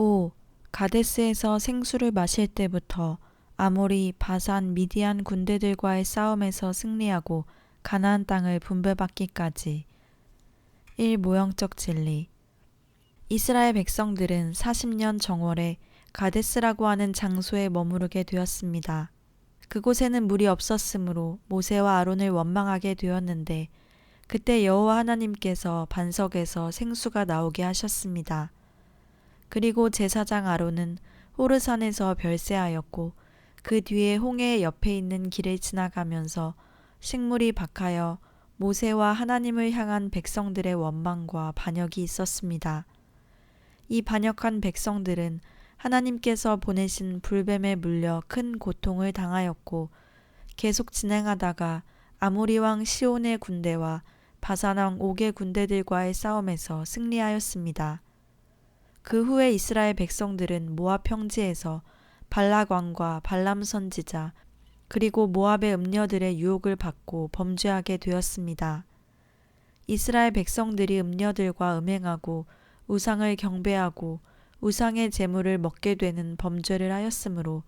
5. 가데스에서 생수를 마실 때부터 아모리, 바산, 미디안 군대들과의 싸움에서 승리하고 가나안 땅을 분배받기까지. 1. 모형적 진리. 이스라엘 백성들은 40년 정월에 가데스라고 하는 장소에 머무르게 되었습니다. 그곳에는 물이 없었으므로 모세와 아론을 원망하게 되었는데 그때 여호와 하나님께서 반석에서 생수가 나오게 하셨습니다. 그리고 제사장 아론은 호르산에서 별세하였고 그 뒤에 홍해 옆에 있는 길을 지나가면서 식물이 박하여 모세와 하나님을 향한 백성들의 원망과 반역이 있었습니다. 이 반역한 백성들은 하나님께서 보내신 불뱀에 물려 큰 고통을 당하였고 계속 진행하다가 아모리 왕 시온의 군대와 바산 왕 옥의 군대들과의 싸움에서 승리하였습니다. 그 후에 이스라엘 백성들은 모압 평지에서 발락 왕과 발람 선지자 그리고 모압의 음녀들의 유혹을 받고 범죄하게 되었습니다. 이스라엘 백성들이 음녀들과 음행하고 우상을 경배하고 우상의 제물을 먹게 되는 범죄를 하였으므로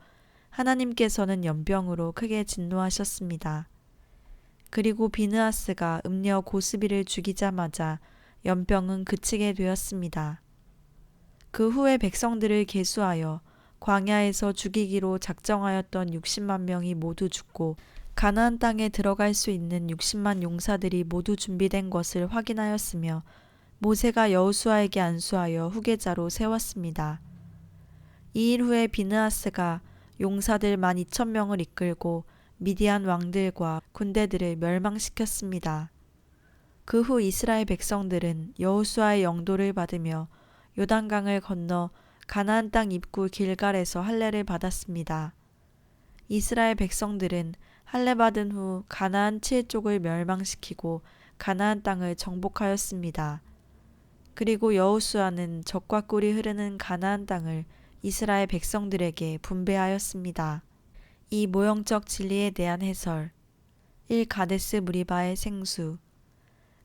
하나님께서는 연병으로 크게 진노하셨습니다. 그리고 비느하스가 음녀 고스비를 죽이자마자 연병은 그치게 되었습니다. 그 후에 백성들을 계수하여 광야에서 죽이기로 작정하였던 60만 명이 모두 죽고 가나안 땅에 들어갈 수 있는 60만 용사들이 모두 준비된 것을 확인하였으며 모세가 여호수아에게 안수하여 후계자로 세웠습니다. 이 일 후에 비느하스가 용사들 12,000명을 이끌고 미디안 왕들과 군대들을 멸망시켰습니다. 그 후 이스라엘 백성들은 여호수아의 영도를 받으며 요단강을 건너 가나안 땅 입구 길갈에서 할례를 받았습니다. 이스라엘 백성들은 할례 받은 후 가나안 7족을 멸망시키고 가나안 땅을 정복하였습니다. 그리고 여호수아는 젖과 꿀이 흐르는 가나안 땅을 이스라엘 백성들에게 분배하였습니다. 이 모형적 진리에 대한 해설. 1. 가데스 무리바의 생수.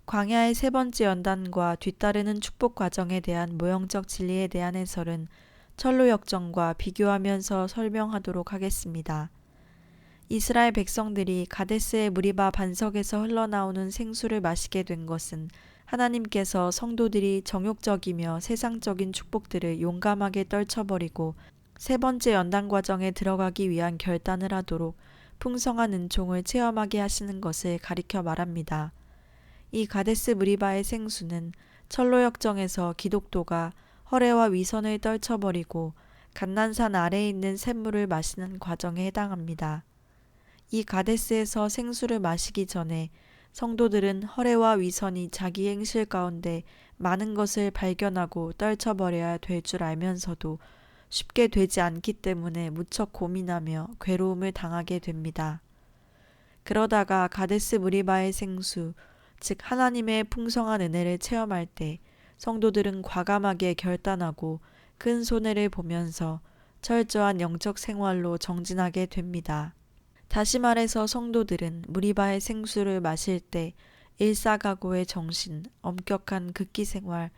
광야의 세 번째 연단과 뒤따르는 축복 과정에 대한 모형적 진리에 대한 해설은 철로 역정과 비교하면서 설명하도록 하겠습니다. 이스라엘 백성들이 가데스의 무리바 반석에서 흘러나오는 생수를 마시게 된 것은 하나님께서 성도들이 정욕적이며 세상적인 축복들을 용감하게 떨쳐버리고 세 번째 연단 과정에 들어가기 위한 결단을 하도록 풍성한 은총을 체험하게 하시는 것을 가리켜 말합니다. 이 가데스 무리바의 생수는 철로 역정에서 기독도가 허례와 위선을 떨쳐버리고 감난산 아래에 있는 샘물을 마시는 과정에 해당합니다. 이 가데스에서 생수를 마시기 전에 성도들은 허례와 위선이 자기 행실 가운데 많은 것을 발견하고 떨쳐버려야 될 줄 알면서도 쉽게 되지 않기 때문에 무척 고민하며 괴로움을 당하게 됩니다. 그러다가 가데스 무리바의 생수, 즉 하나님의 풍성한 은혜를 체험할 때 성도들은 과감하게 결단하고 큰 손해를 보면서 철저한 영적 생활로 정진하게 됩니다. 다시 말해서 성도들은 무리바의 생수를 마실 때 일사각오의 정신, 엄격한 극기 생활,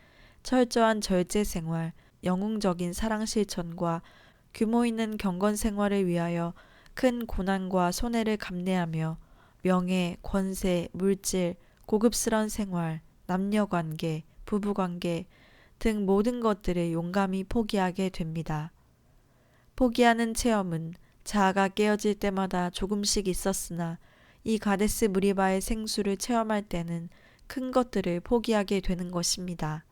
철저한 절제 생활, 영웅적인 사랑 실천과 규모 있는 경건 생활을 위하여 큰 고난과 손해를 감내하며 명예, 권세, 물질, 고급스런 생활, 남녀관계, 부부관계 등 모든 것들을 용감히 포기하게 됩니다. 포기하는 체험은 자아가 깨어질 때마다 조금씩 있었으나 이 가데스 무리바의 생수를 체험할 때는 큰 것들을 포기하게 되는 것입니다.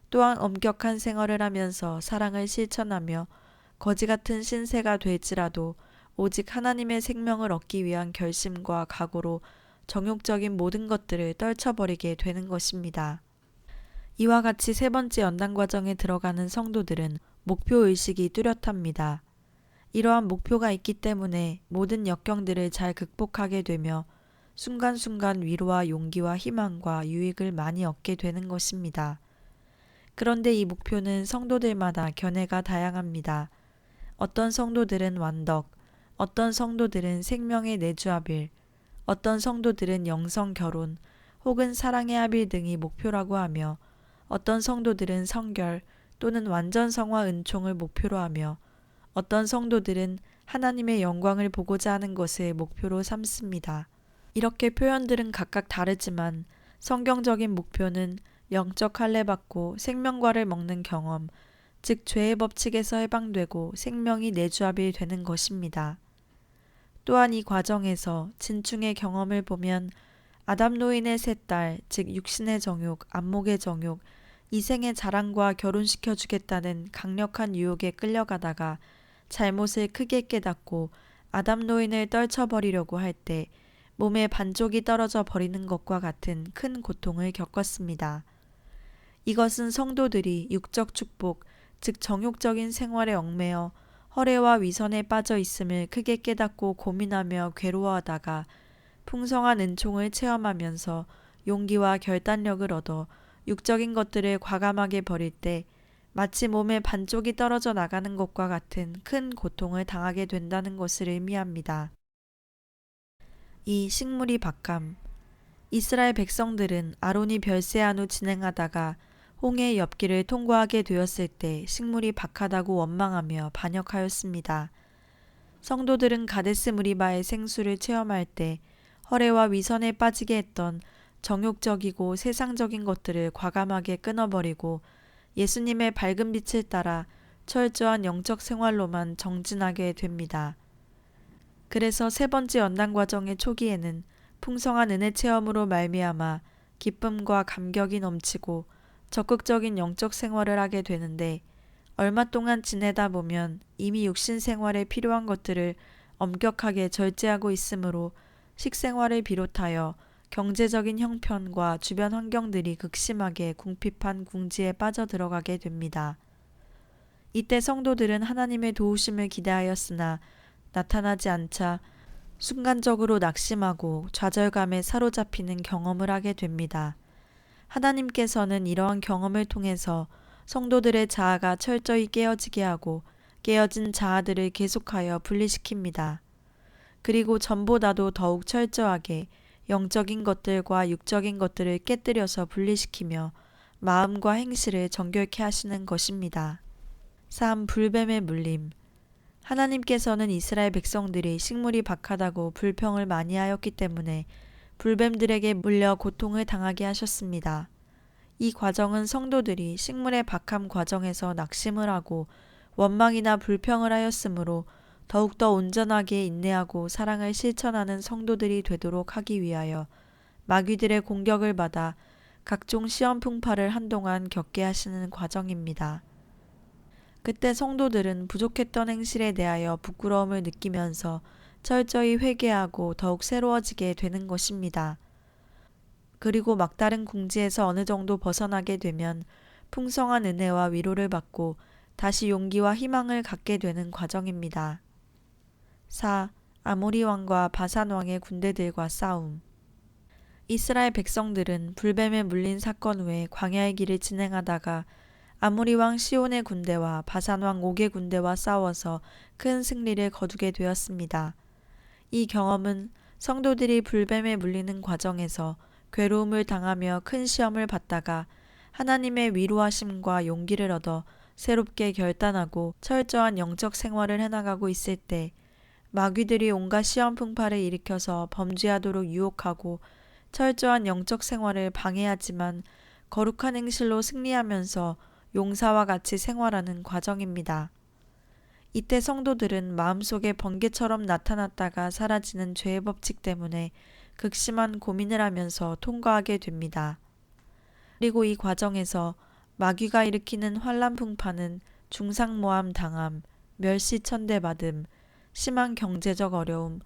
또한 엄격한 생활을 하면서 사랑을 실천하며 거지 같은 신세가 될지라도 오직 하나님의 생명을 얻기 위한 결심과 각오로 정욕적인 모든 것들을 떨쳐버리게 되는 것입니다. 이와 같이 세 번째 연단 과정에 들어가는 성도들은 목표의식이 뚜렷합니다. 이러한 목표가 있기 때문에 모든 역경들을 잘 극복하게 되며 순간순간 위로와 용기와 희망과 유익을 많이 얻게 되는 것입니다. 그런데 이 목표는 성도들마다 견해가 다양합니다. 어떤 성도들은 완덕, 어떤 성도들은 생명의 내주합일, 어떤 성도들은 영성 결혼 혹은 사랑의 합일 등이 목표라고 하며 어떤 성도들은 성결, 또는 완전 성화 은총을 목표로 하며 어떤 성도들은 하나님의 영광을 보고자 하는 것을 목표로 삼습니다. 이렇게 표현들은 각각 다르지만 성경적인 목표는 영적 할례받고 생명과를 먹는 경험, 즉 죄의 법칙에서 해방되고 생명이 내주합이 되는 것입니다. 또한 이 과정에서 진충의 경험을 보면 아담 노인의 세 딸, 즉 육신의 정욕, 안목의 정욕, 이생의 자랑과 결혼시켜 주겠다는 강력한 유혹에 끌려가다가 잘못을 크게 깨닫고 아담 노인을 떨쳐버리려고 할 때 몸의 반쪽이 떨어져 버리는 것과 같은 큰 고통을 겪었습니다. 이것은 성도들이 육적 축복, 즉 정욕적인 생활에 얽매여 허례와 위선에 빠져 있음을 크게 깨닫고 고민하며 괴로워하다가 풍성한 은총을 체험하면서 용기와 결단력을 얻어 육적인 것들을 과감하게 버릴 때 마치 몸의 반쪽이 떨어져 나가는 것과 같은 큰 고통을 당하게 된다는 것을 의미합니다. 이 식물이 박함. 이스라엘 백성들은 아론이 별세한 후 진행하다가 홍해의 엽기를 통과하게 되었을 때 식물이 박하다고 원망하며 반역하였습니다. 성도들은 가데스 무리바의 생수를 체험할 때 허례와 위선에 빠지게 했던 정욕적이고 세상적인 것들을 과감하게 끊어버리고 예수님의 밝은 빛을 따라 철저한 영적 생활로만 정진하게 됩니다. 그래서 세 번째 연단 과정의 초기에는 풍성한 은혜 체험으로 말미암아 기쁨과 감격이 넘치고 적극적인 영적 생활을 하게 되는데 얼마 동안 지내다 보면 이미 육신 생활에 필요한 것들을 엄격하게 절제하고 있으므로 식생활을 비롯하여 경제적인 형편과 주변 환경들이 극심하게 궁핍한 궁지에 빠져들어가게 됩니다. 이때 성도들은 하나님의 도우심을 기대하였으나 나타나지 않자 순간적으로 낙심하고 좌절감에 사로잡히는 경험을 하게 됩니다. 하나님께서는 이러한 경험을 통해서 성도들의 자아가 철저히 깨어지게 하고 깨어진 자아들을 계속하여 분리시킵니다. 그리고 전보다도 더욱 철저하게 영적인 것들과 육적인 것들을 깨뜨려서 분리시키며 마음과 행실을 정결케 하시는 것입니다. 3. 불뱀의 물림. 하나님께서는 이스라엘 백성들이 식물이 박하다고 불평을 많이 하였기 때문에 불뱀들에게 물려 고통을 당하게 하셨습니다. 이 과정은 성도들이 식물의 박함 과정에서 낙심을 하고 원망이나 불평을 하였으므로 더욱더 온전하게 인내하고 사랑을 실천하는 성도들이 되도록 하기 위하여 마귀들의 공격을 받아 각종 시험 풍파를 한동안 겪게 하시는 과정입니다. 그때 성도들은 부족했던 행실에 대하여 부끄러움을 느끼면서 철저히 회개하고 더욱 새로워지게 되는 것입니다. 그리고 막다른 궁지에서 어느 정도 벗어나게 되면 풍성한 은혜와 위로를 받고 다시 용기와 희망을 갖게 되는 과정입니다. 4. 아모리 왕과 바산 왕의 군대들과 싸움. 이스라엘 백성들은 불뱀에 물린 사건 후에 광야의 길을 진행하다가 아모리 왕 시온의 군대와 바산 왕 옥의 군대와 싸워서 큰 승리를 거두게 되었습니다. 이 경험은 성도들이 불뱀에 물리는 과정에서 괴로움을 당하며 큰 시험을 받다가 하나님의 위로하심과 용기를 얻어 새롭게 결단하고 철저한 영적 생활을 해나가고 있을 때 마귀들이 온갖 시험 풍파를 일으켜서 범죄하도록 유혹하고 철저한 영적 생활을 방해하지만 거룩한 행실로 승리하면서 용사와 같이 생활하는 과정입니다. 이때 성도들은 마음속에 번개처럼 나타났다가 사라지는 죄의 법칙 때문에 극심한 고민을 하면서 통과하게 됩니다. 그리고 이 과정에서 마귀가 일으키는 환난 풍파는 중상모함 당함, 멸시천대받음, 심한 경제적 어려움,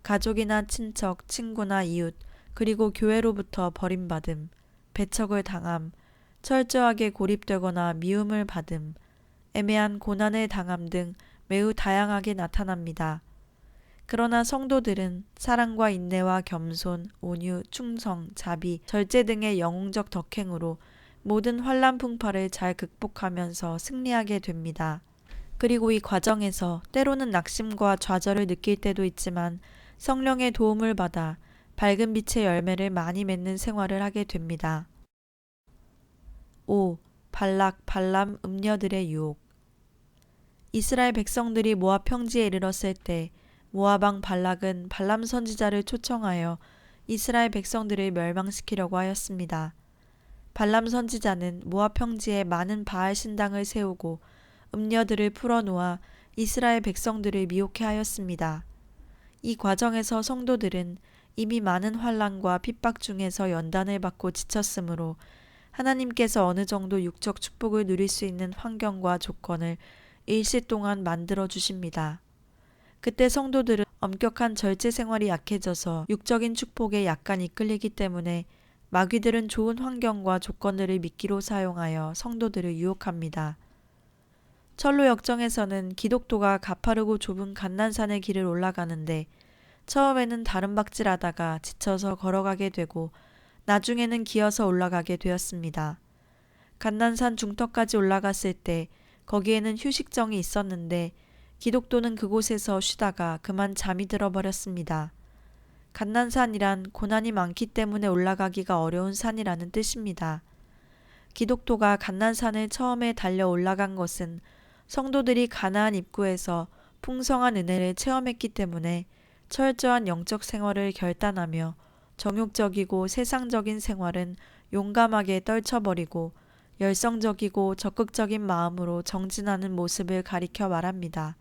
가족이나 친척, 친구나 이웃, 그리고 교회로부터 버림받음, 배척을 당함, 철저하게 고립되거나 미움을 받음, 애매한 고난을 당함 등 매우 다양하게 나타납니다. 그러나 성도들은 사랑과 인내와 겸손, 온유, 충성, 자비, 절제 등의 영웅적 덕행으로 모든 환난 풍파를 잘 극복하면서 승리하게 됩니다. 그리고 이 과정에서 때로는 낙심과 좌절을 느낄 때도 있지만 성령의 도움을 받아 밝은 빛의 열매를 많이 맺는 생활을 하게 됩니다. 5. 발락, 발람, 음녀들의 유혹. 이스라엘 백성들이 모압 평지에 이르렀을 때 모압 왕 발락은 발람 선지자를 초청하여 이스라엘 백성들을 멸망시키려고 하였습니다. 발람 선지자는 모압 평지에 많은 바알 신당을 세우고 음녀들을 풀어놓아 이스라엘 백성들을 미혹해 하였습니다. 이 과정에서 성도들은 이미 많은 환난과 핍박 중에서 연단을 받고 지쳤으므로 하나님께서 어느 정도 육적 축복을 누릴 수 있는 환경과 조건을 일시 동안 만들어 주십니다. 그때 성도들은 엄격한 절제 생활이 약해져서 육적인 축복에 약간 이끌리기 때문에 마귀들은 좋은 환경과 조건들을 미끼로 사용하여 성도들을 유혹합니다. 철로 역정에서는 기독도가 가파르고 좁은 감난산의 길을 올라가는데 처음에는 다름박질하다가 지쳐서 걸어가게 되고 나중에는 기어서 올라가게 되었습니다. 감난산 중턱까지 올라갔을 때 거기에는 휴식정이 있었는데 기독도는 그곳에서 쉬다가 그만 잠이 들어버렸습니다. 감난산이란 고난이 많기 때문에 올라가기가 어려운 산이라는 뜻입니다. 기독도가 감난산을 처음에 달려 올라간 것은 성도들이 가나안 입구에서 풍성한 은혜를 체험했기 때문에 철저한 영적 생활을 결단하며 정욕적이고 세상적인 생활은 용감하게 떨쳐버리고 열성적이고 적극적인 마음으로 정진하는 모습을 가리켜 말합니다.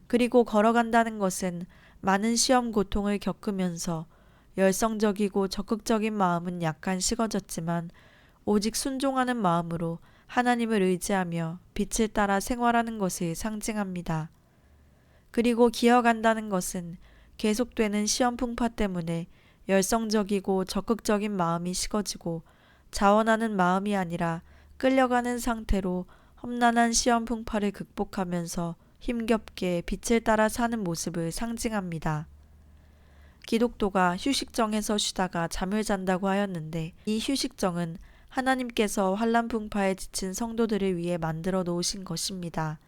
그리고 걸어간다는 것은 많은 시험 고통을 겪으면서 열성적이고 적극적인 마음은 약간 식어졌지만 오직 순종하는 마음으로 하나님을 의지하며 빛을 따라 생활하는 것을 상징합니다. 그리고 기어간다는 것은 계속되는 시험 풍파 때문에 열성적이고 적극적인 마음이 식어지고 자원하는 마음이 아니라 끌려가는 상태로 험난한 시험 풍파를 극복하면서 힘겹게 빛을 따라 사는 모습을 상징합니다. 기독도가 휴식정에서 쉬다가 잠을 잔다고 하였는데 이 휴식정은 하나님께서 환난 풍파에 지친 성도들을 위해 만들어 놓으신 것입니다.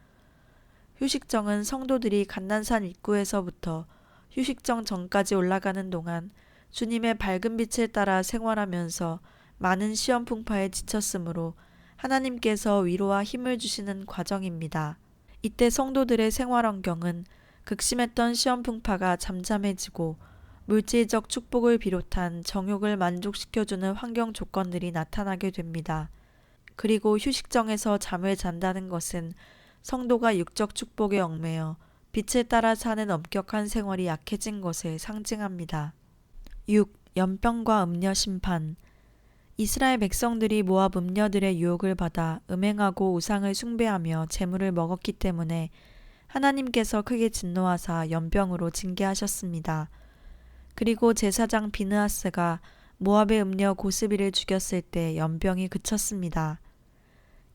휴식정은 성도들이 감난산 입구에서부터 휴식정 전까지 올라가는 동안 주님의 밝은 빛을 따라 생활하면서 많은 시험 풍파에 지쳤으므로 하나님께서 위로와 힘을 주시는 과정입니다. 이때 성도들의 생활 환경은 극심했던 시험 풍파가 잠잠해지고 물질적 축복을 비롯한 정욕을 만족시켜주는 환경 조건들이 나타나게 됩니다. 그리고 휴식정에서 잠을 잔다는 것은 성도가 육적 축복에 얽매여 빛을 따라 사는 엄격한 생활이 약해진 것을 상징합니다. 6. 연병과 음녀 심판. 이스라엘 백성들이 모압 음녀들의 유혹을 받아 음행하고 우상을 숭배하며 재물을 먹었기 때문에 하나님께서 크게 진노하사 연병으로 징계하셨습니다. 그리고 제사장 비느하스가 모압의 음녀 고스비를 죽였을 때 연병이 그쳤습니다.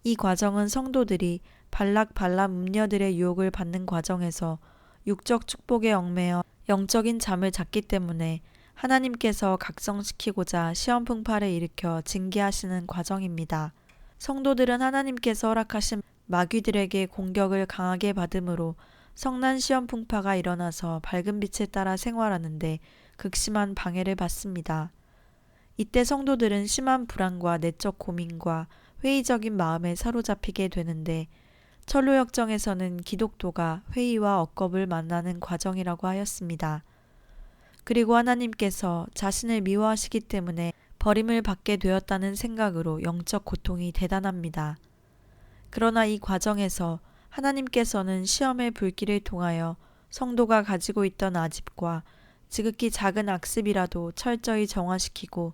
이 과정은 성도들이 발락 발람 음녀들의 유혹을 받는 과정에서 육적 축복에 얽매여 영적인 잠을 잤기 때문에 하나님께서 각성시키고자 시험 풍파를 일으켜 징계하시는 과정입니다. 성도들은 하나님께서 허락하신 마귀들에게 공격을 강하게 받음으로 성난 시험 풍파가 일어나서 밝은 빛을 따라 생활하는데 극심한 방해를 받습니다. 이때 성도들은 심한 불안과 내적 고민과 회의적인 마음에 사로잡히게 되는데 철로역정에서는 기독도가 회의와 억겁을 만나는 과정이라고 하였습니다. 그리고 하나님께서 자신을 미워하시기 때문에 버림을 받게 되었다는 생각으로 영적 고통이 대단합니다. 그러나 이 과정에서 하나님께서는 시험의 불길을 통하여 성도가 가지고 있던 아집과 지극히 작은 악습이라도 철저히 정화시키고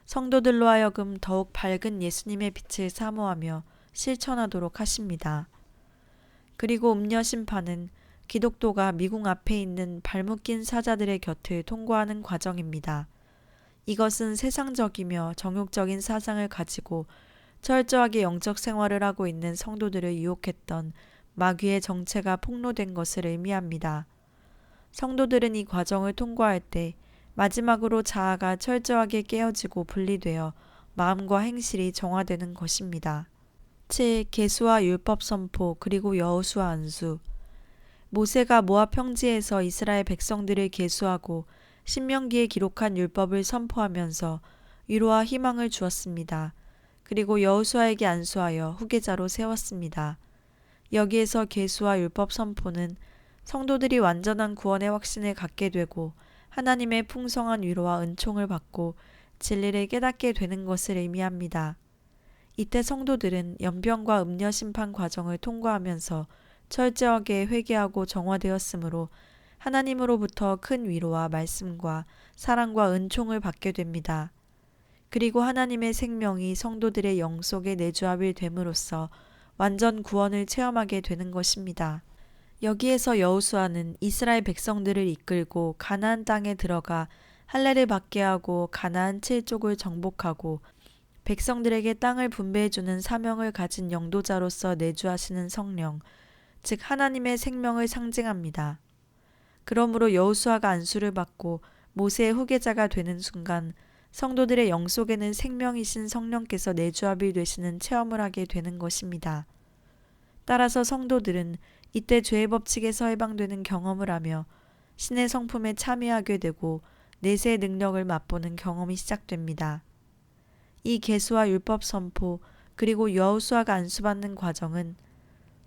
성도들로 하여금 더욱 밝은 예수님의 빛을 사모하며 실천하도록 하십니다. 그리고 음녀 심판은 기독도가 미궁 앞에 있는 발목 낀 사자들의 곁을 통과하는 과정입니다. 이것은 세상적이며 정욕적인 사상을 가지고 철저하게 영적 생활을 하고 있는 성도들을 유혹했던 마귀의 정체가 폭로된 것을 의미합니다. 성도들은 이 과정을 통과할 때 마지막으로 자아가 철저하게 깨어지고 분리되어 마음과 행실이 정화되는 것입니다. 7. 계수와 율법 선포 그리고 여호수아 안수. 모세가 모압 평지에서 이스라엘 백성들을 계수하고 신명기에 기록한 율법을 선포하면서 위로와 희망을 주었습니다. 그리고 여호수아에게 안수하여 후계자로 세웠습니다. 여기에서 계수와 율법 선포는 성도들이 완전한 구원의 확신을 갖게 되고 하나님의 풍성한 위로와 은총을 받고 진리를 깨닫게 되는 것을 의미합니다. 이때 성도들은 연병과 음녀 심판 과정을 통과하면서 철저하게 회개하고 정화되었으므로 하나님으로부터 큰 위로와 말씀과 사랑과 은총을 받게 됩니다. 그리고 하나님의 생명이 성도들의 영 속에 내주합이 됨으로써 완전 구원을 체험하게 되는 것입니다. 여기에서 여호수아는 이스라엘 백성들을 이끌고 가나안 땅에 들어가 할례를 받게 하고 가나안 7족을 정복하고 백성들에게 땅을 분배해주는 사명을 가진 영도자로서 내주하시는 성령, 즉 하나님의 생명을 상징합니다. 그러므로 여호수아가 안수를 받고 모세의 후계자가 되는 순간 성도들의 영 속에는 생명이신 성령께서 내주합이 되시는 체험을 하게 되는 것입니다. 따라서 성도들은 이때 죄의 법칙에서 해방되는 경험을 하며 신의 성품에 참여하게 되고 내세의 능력을 맛보는 경험이 시작됩니다. 이 계수와 율법 선포 그리고 여호수아가 안수받는 과정은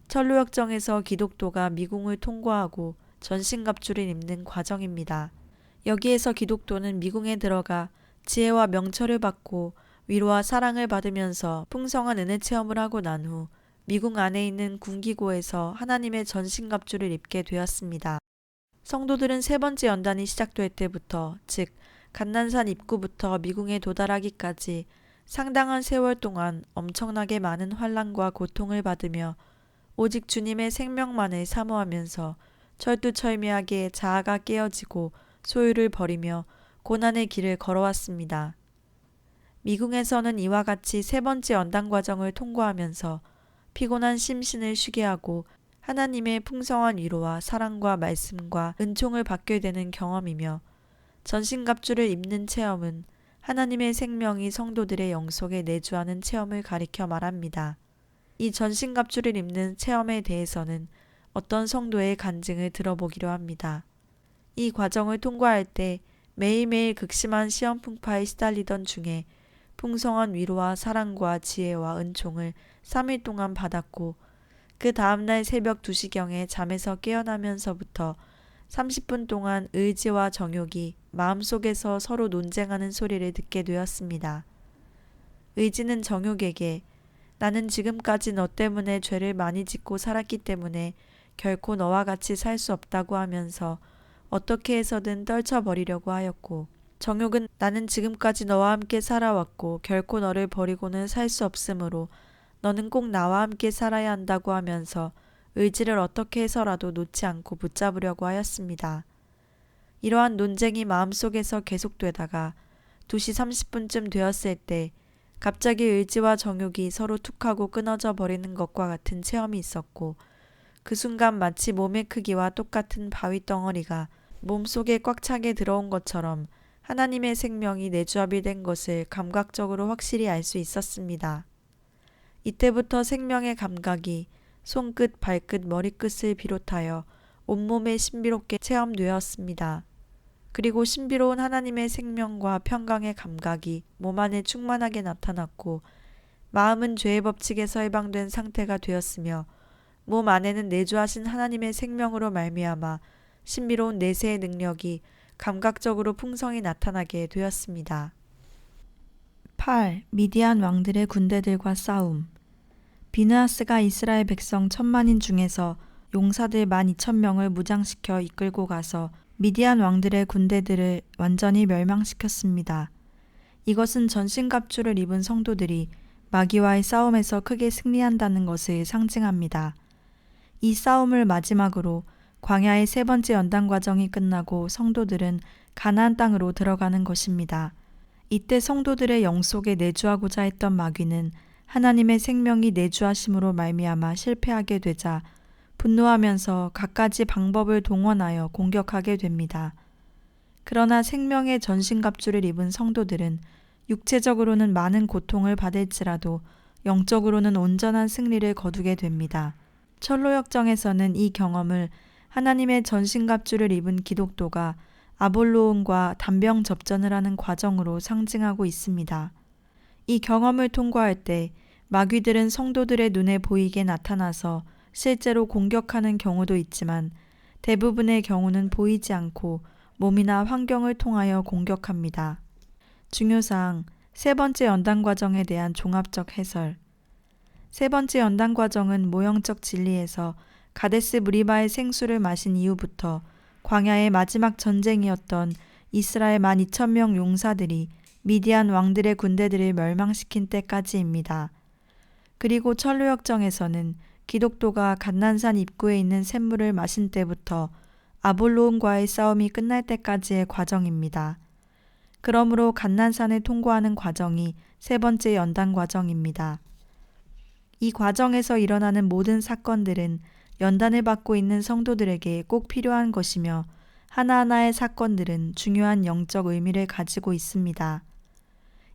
철로역정에서 기독도가 미궁을 통과하고 전신갑주를 입는 과정입니다. 여기에서 기독도는 미궁에 들어가 지혜와 명철을 받고 위로와 사랑을 받으면서 풍성한 은혜 체험을 하고 난 후 미궁 안에 있는 군기고에서 하나님의 전신갑주를 입게 되었습니다. 성도들은 세 번째 연단이 시작될 때부터, 즉 감난산 입구부터 미궁에 도달하기까지 상당한 세월 동안 엄청나게 많은 환난과 고통을 받으며 오직 주님의 생명만을 사모하면서 철두철미하게 자아가 깨어지고 소유를 버리며 고난의 길을 걸어왔습니다. 미궁에서는 이와 같이 세 번째 연단 과정을 통과하면서 피곤한 심신을 쉬게 하고 하나님의 풍성한 위로와 사랑과 말씀과 은총을 받게 되는 경험이며 전신갑주를 입는 체험은 하나님의 생명이 성도들의 영 속에 내주하는 체험을 가리켜 말합니다. 이 전신갑주를 입는 체험에 대해서는 어떤 성도의 간증을 들어보기로 합니다. 이 과정을 통과할 때 매일매일 극심한 시험 풍파에 시달리던 중에 풍성한 위로와 사랑과 지혜와 은총을 3일 동안 받았고 그 다음날 새벽 2시경에 잠에서 깨어나면서부터 30분 동안 의지와 정욕이 마음속에서 서로 논쟁하는 소리를 듣게 되었습니다. 의지는 정욕에게 나는 지금까지 너 때문에 죄를 많이 짓고 살았기 때문에 결코 너와 같이 살 수 없다고 하면서 어떻게 해서든 떨쳐버리려고 하였고, 정욕은 나는 지금까지 너와 함께 살아왔고 결코 너를 버리고는 살 수 없으므로 너는 꼭 나와 함께 살아야 한다고 하면서 의지를 어떻게 해서라도 놓지 않고 붙잡으려고 하였습니다. 이러한 논쟁이 마음속에서 계속되다가 2시 30분쯤 되었을 때 갑자기 의지와 정욕이 서로 툭하고 끊어져 버리는 것과 같은 체험이 있었고, 그 순간 마치 몸의 크기와 똑같은 바위 덩어리가 몸속에 꽉 차게 들어온 것처럼 하나님의 생명이 내주합이 된 것을 감각적으로 확실히 알 수 있었습니다. 이때부터 생명의 감각이 손끝, 발끝, 머리끝을 비롯하여 온몸에 신비롭게 체험되었습니다. 그리고 신비로운 하나님의 생명과 평강의 감각이 몸 안에 충만하게 나타났고, 마음은 죄의 법칙에서 해방된 상태가 되었으며 몸 안에는 내주하신 하나님의 생명으로 말미암아 신비로운 내세의 능력이 감각적으로 풍성히 나타나게 되었습니다. 8. 미디안 왕들의 군대들과 싸움. 비느하스가 이스라엘 백성 10,000만인 중에서 용사들 12,000명을 무장시켜 이끌고 가서 미디안 왕들의 군대들을 완전히 멸망시켰습니다. 이것은 전신갑주를 입은 성도들이 마귀와의 싸움에서 크게 승리한다는 것을 상징합니다. 이 싸움을 마지막으로 광야의 세 번째 연단 과정이 끝나고 성도들은 가나안 땅으로 들어가는 것입니다. 이때 성도들의 영 속에 내주하고자 했던 마귀는 하나님의 생명이 내주하심으로 말미암아 실패하게 되자 분노하면서 갖가지 방법을 동원하여 공격하게 됩니다. 그러나 생명의 전신갑주를 입은 성도들은 육체적으로는 많은 고통을 받을지라도 영적으로는 온전한 승리를 거두게 됩니다. 철로역정에서는 이 경험을 하나님의 전신갑주를 입은 기독도가 아볼로온과 단병 접전을 하는 과정으로 상징하고 있습니다. 이 경험을 통과할 때 마귀들은 성도들의 눈에 보이게 나타나서 실제로 공격하는 경우도 있지만 대부분의 경우는 보이지 않고 몸이나 환경을 통하여 공격합니다. 중요사항 세 번째 연단 과정에 대한 종합적 해설. 세 번째 연단 과정은 모형적 진리에서 가데스 무리바의 생수를 마신 이후부터 광야의 마지막 전쟁이었던 이스라엘 12,000명 용사들이 미디안 왕들의 군대들을 멸망시킨 때까지입니다. 그리고 천루역정에서는 기독도가 갓난산 입구에 있는 샘물을 마신 때부터 아볼로온과의 싸움이 끝날 때까지의 과정입니다. 그러므로 갓난산을 통과하는 과정이 세 번째 연단 과정입니다. 이 과정에서 일어나는 모든 사건들은 연단을 받고 있는 성도들에게 꼭 필요한 것이며 하나하나의 사건들은 중요한 영적 의미를 가지고 있습니다.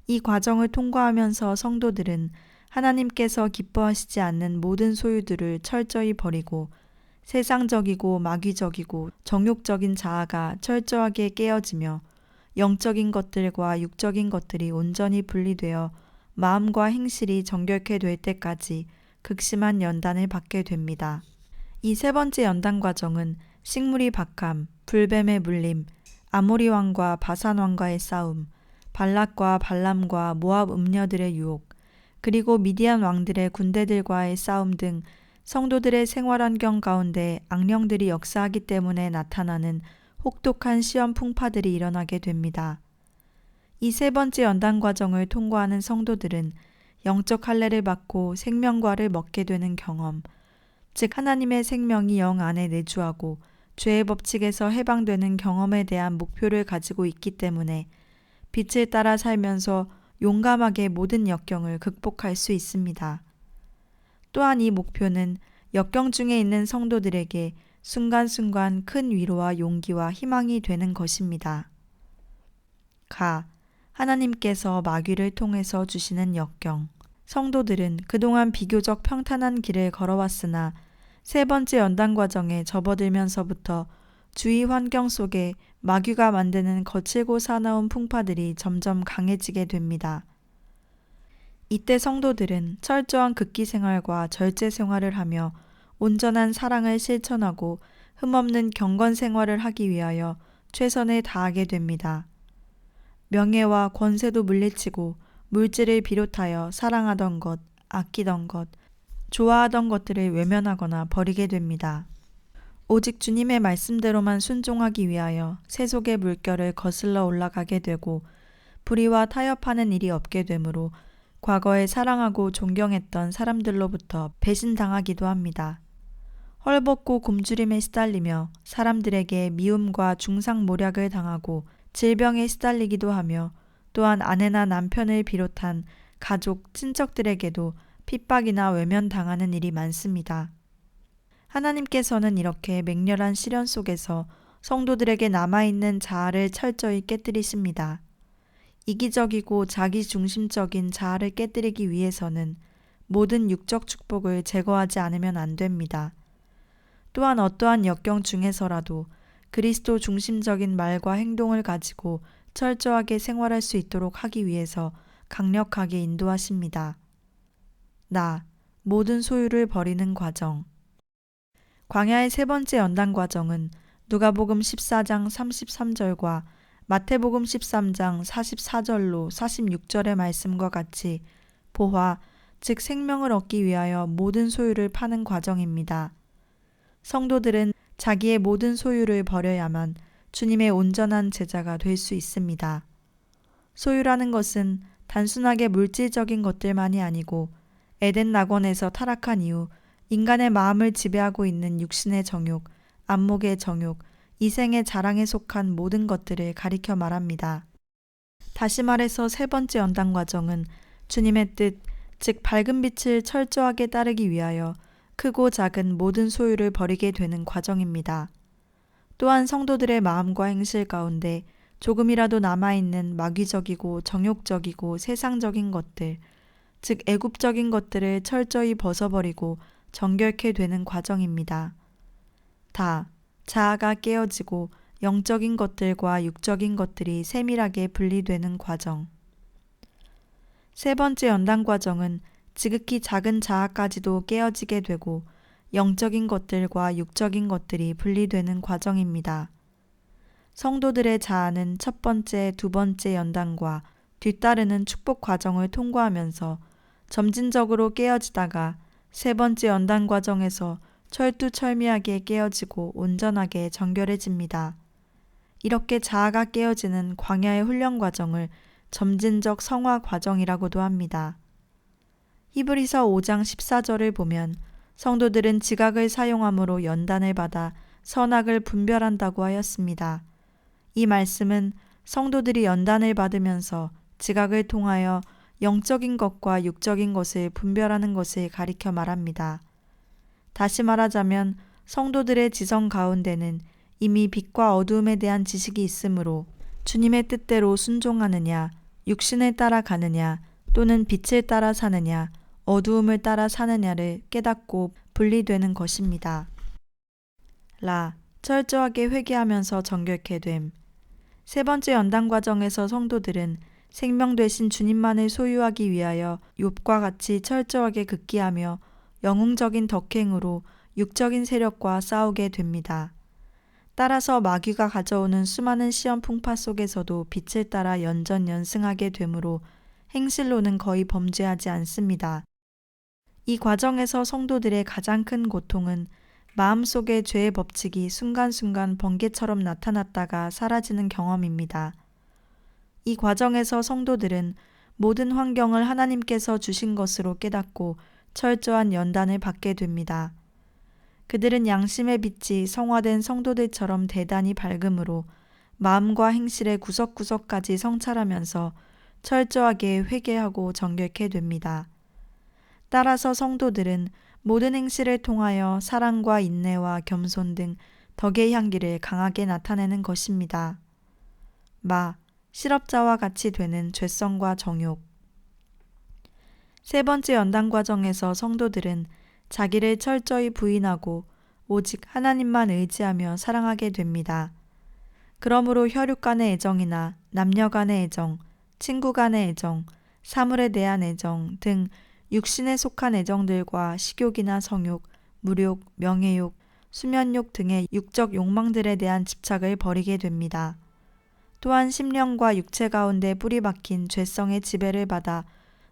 이 과정을 통과하면서 성도들은 하나님께서 기뻐하시지 않는 모든 소유들을 철저히 버리고 세상적이고 마귀적이고 정욕적인 자아가 철저하게 깨어지며 영적인 것들과 육적인 것들이 온전히 분리되어 마음과 행실이 정결케 될 때까지 극심한 연단을 받게 됩니다. 이 세 번째 연단 과정은 식물이 박함, 불뱀의 물림, 아모리 왕과 바산 왕과의 싸움, 발락과 발람과 모압 음녀들의 유혹, 그리고 미디안 왕들의 군대들과의 싸움 등 성도들의 생활 환경 가운데 악령들이 역사하기 때문에 나타나는 혹독한 시험 풍파들이 일어나게 됩니다. 이 세 번째 연단 과정을 통과하는 성도들은 영적 할례를 받고 생명과를 먹게 되는 경험, 즉 하나님의 생명이 영 안에 내주하고 죄의 법칙에서 해방되는 경험에 대한 목표를 가지고 있기 때문에 빛을 따라 살면서 용감하게 모든 역경을 극복할 수 있습니다. 또한 이 목표는 역경 중에 있는 성도들에게 순간순간 큰 위로와 용기와 희망이 되는 것입니다. 하나님께서 마귀를 통해서 주시는 역경. 성도들은 그동안 비교적 평탄한 길을 걸어왔으나 세 번째 연단 과정에 접어들면서부터 주위 환경 속에 마귀가 만드는 거칠고 사나운 풍파들이 점점 강해지게 됩니다. 이때 성도들은 철저한 극기 생활과 절제 생활을 하며 온전한 사랑을 실천하고 흠없는 경건 생활을 하기 위하여 최선을 다하게 됩니다. 명예와 권세도 물리치고 물질을 비롯하여 사랑하던 것, 아끼던 것, 좋아하던 것들을 외면하거나 버리게 됩니다. 오직 주님의 말씀대로만 순종하기 위하여 세속의 물결을 거슬러 올라가게 되고 불의와 타협하는 일이 없게 되므로 과거에 사랑하고 존경했던 사람들로부터 배신당하기도 합니다. 헐벗고 굶주림에 시달리며 사람들에게 미움과 중상모략을 당하고 질병에 시달리기도 하며 또한 아내나 남편을 비롯한 가족, 친척들에게도 핍박이나 외면당하는 일이 많습니다. 하나님께서는 이렇게 맹렬한 시련 속에서 성도들에게 남아있는 자아를 철저히 깨뜨리십니다. 이기적이고 자기중심적인 자아를 깨뜨리기 위해서는 모든 육적 축복을 제거하지 않으면 안 됩니다. 또한 어떠한 역경 중에서라도 그리스도 중심적인 말과 행동을 가지고 철저하게 생활할 수 있도록 하기 위해서 강력하게 인도하십니다. 모든 소유를 버리는 과정. 광야의 세 번째 연단 과정은 누가복음 14장 33절과 마태복음 13장 44절로 46절의 말씀과 같이 보화, 즉 생명을 얻기 위하여 모든 소유를 파는 과정입니다. 성도들은 자기의 모든 소유를 버려야만 주님의 온전한 제자가 될 수 있습니다. 소유라는 것은 단순하게 물질적인 것들만이 아니고 에덴 낙원에서 타락한 이후 인간의 마음을 지배하고 있는 육신의 정욕, 안목의 정욕, 이생의 자랑에 속한 모든 것들을 가리켜 말합니다. 다시 말해서 세 번째 연단 과정은 주님의 뜻, 즉 밝은 빛을 철저하게 따르기 위하여 크고 작은 모든 소유를 버리게 되는 과정입니다. 또한 성도들의 마음과 행실 가운데 조금이라도 남아있는 마귀적이고 정욕적이고 세상적인 것들, 즉 애굽적인 것들을 철저히 벗어버리고 정결케 되는 과정입니다. 자아가 깨어지고 영적인 것들과 육적인 것들이 세밀하게 분리되는 과정. 세 번째 연단 과정은 지극히 작은 자아까지도 깨어지게 되고 영적인 것들과 육적인 것들이 분리되는 과정입니다. 성도들의 자아는 첫 번째, 두 번째 연단과 뒤따르는 축복 과정을 통과하면서 점진적으로 깨어지다가 세 번째 연단 과정에서 철두철미하게 깨어지고 온전하게 정결해집니다. 이렇게 자아가 깨어지는 광야의 훈련 과정을 점진적 성화 과정이라고도 합니다. 히브리서 5장 14절을 보면 성도들은 지각을 사용함으로 연단을 받아 선악을 분별한다고 하였습니다. 이 말씀은 성도들이 연단을 받으면서 지각을 통하여 영적인 것과 육적인 것을 분별하는 것을 가리켜 말합니다. 다시 말하자면 성도들의 지성 가운데는 이미 빛과 어두움에 대한 지식이 있으므로 주님의 뜻대로 순종하느냐, 육신을 따라가느냐, 또는 빛을 따라 사느냐, 어두움을 따라 사느냐를 깨닫고 분리되는 것입니다. 철저하게 회개하면서 정결케 됨. 세 번째 연단 과정에서 성도들은 생명 되신 주님만을 소유하기 위하여 욥과 같이 철저하게 극기하며 영웅적인 덕행으로 육적인 세력과 싸우게 됩니다. 따라서 마귀가 가져오는 수많은 시험 풍파 속에서도 빛을 따라 연전연승하게 되므로 행실로는 거의 범죄하지 않습니다. 이 과정에서 성도들의 가장 큰 고통은 마음속의 죄의 법칙이 순간순간 번개처럼 나타났다가 사라지는 경험입니다. 이 과정에서 성도들은 모든 환경을 하나님께서 주신 것으로 깨닫고 철저한 연단을 받게 됩니다. 그들은 양심의 빛이 성화된 성도들처럼 대단히 밝음으로 마음과 행실의 구석구석까지 성찰하면서 철저하게 회개하고 정결케 됩니다. 따라서 성도들은 모든 행실을 통하여 사랑과 인내와 겸손 등 덕의 향기를 강하게 나타내는 것입니다. 실업자와 같이 되는 죄성과 정욕. 세 번째 연단 과정에서 성도들은 자기를 철저히 부인하고 오직 하나님만 의지하며 사랑하게 됩니다. 그러므로 혈육 간의 애정이나 남녀 간의 애정, 친구 간의 애정, 사물에 대한 애정 등 육신에 속한 애정들과 식욕이나 성욕, 물욕, 명예욕, 수면욕 등의 육적 욕망들에 대한 집착을 버리게 됩니다. 또한 심령과 육체 가운데 뿌리 박힌 죄성의 지배를 받아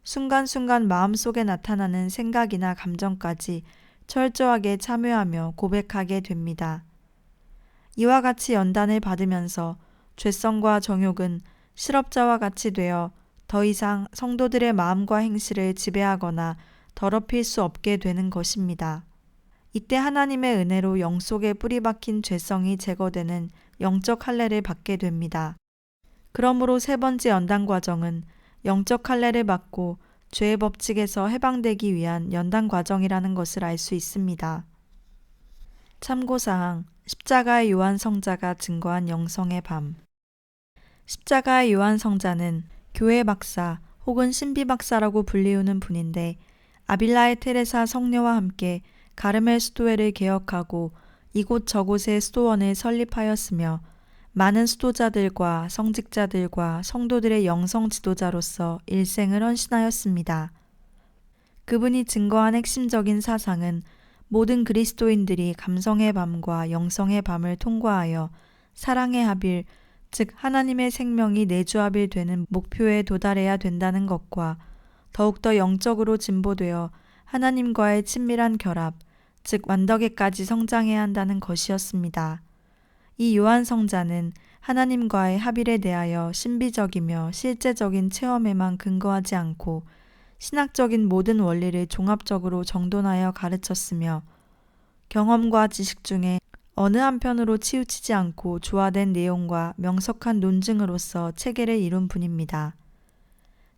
순간순간 마음속에 나타나는 생각이나 감정까지 철저하게 참여하며 고백하게 됩니다. 이와 같이 연단을 받으면서 죄성과 정욕은 실업자와 같이 되어 더 이상 성도들의 마음과 행실을 지배하거나 더럽힐 수 없게 되는 것입니다. 이때 하나님의 은혜로 영속에 뿌리 박힌 죄성이 제거되는 영적 할례를 받게 됩니다. 그러므로 세 번째 연단 과정은 영적 할례를 받고 죄의 법칙에서 해방되기 위한 연단 과정이라는 것을 알 수 있습니다. 참고사항, 십자가의 요한 성자가 증거한 영성의 밤. 십자가의 요한 성자는 교회 박사 혹은 신비 박사라고 불리우는 분인데 아빌라의 테레사 성녀와 함께 가르멜 수도회를 개혁하고 이곳 저곳에 수도원을 설립하였으며 많은 수도자들과 성직자들과 성도들의 영성 지도자로서 일생을 헌신하였습니다. 그분이 증거한 핵심적인 사상은 모든 그리스도인들이 감성의 밤과 영성의 밤을 통과하여 사랑의 합일, 즉 하나님의 생명이 내주합일 되는 목표에 도달해야 된다는 것과 더욱더 영적으로 진보되어 하나님과의 친밀한 결합, 즉 완덕에까지 성장해야 한다는 것이었습니다. 이 요한 성자는 하나님과의 합일에 대하여 신비적이며 실제적인 체험에만 근거하지 않고 신학적인 모든 원리를 종합적으로 정돈하여 가르쳤으며 경험과 지식 중에 어느 한편으로 치우치지 않고 조화된 내용과 명석한 논증으로서 체계를 이룬 분입니다.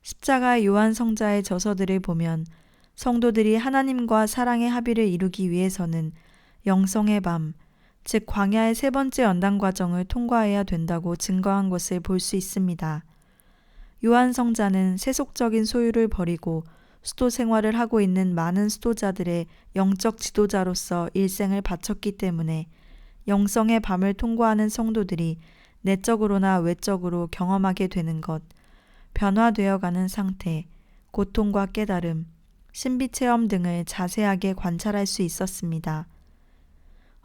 십자가의 요한 성자의 저서들을 보면 성도들이 하나님과 사랑의 합의를 이루기 위해서는 영성의 밤, 즉 광야의 세 번째 연단 과정을 통과해야 된다고 증거한 것을 볼 수 있습니다. 요한 성자는 세속적인 소유를 버리고 수도 생활을 하고 있는 많은 수도자들의 영적 지도자로서 일생을 바쳤기 때문에 영성의 밤을 통과하는 성도들이 내적으로나 외적으로 경험하게 되는 것, 변화되어가는 상태, 고통과 깨달음, 신비체험 등을 자세하게 관찰할 수 있었습니다.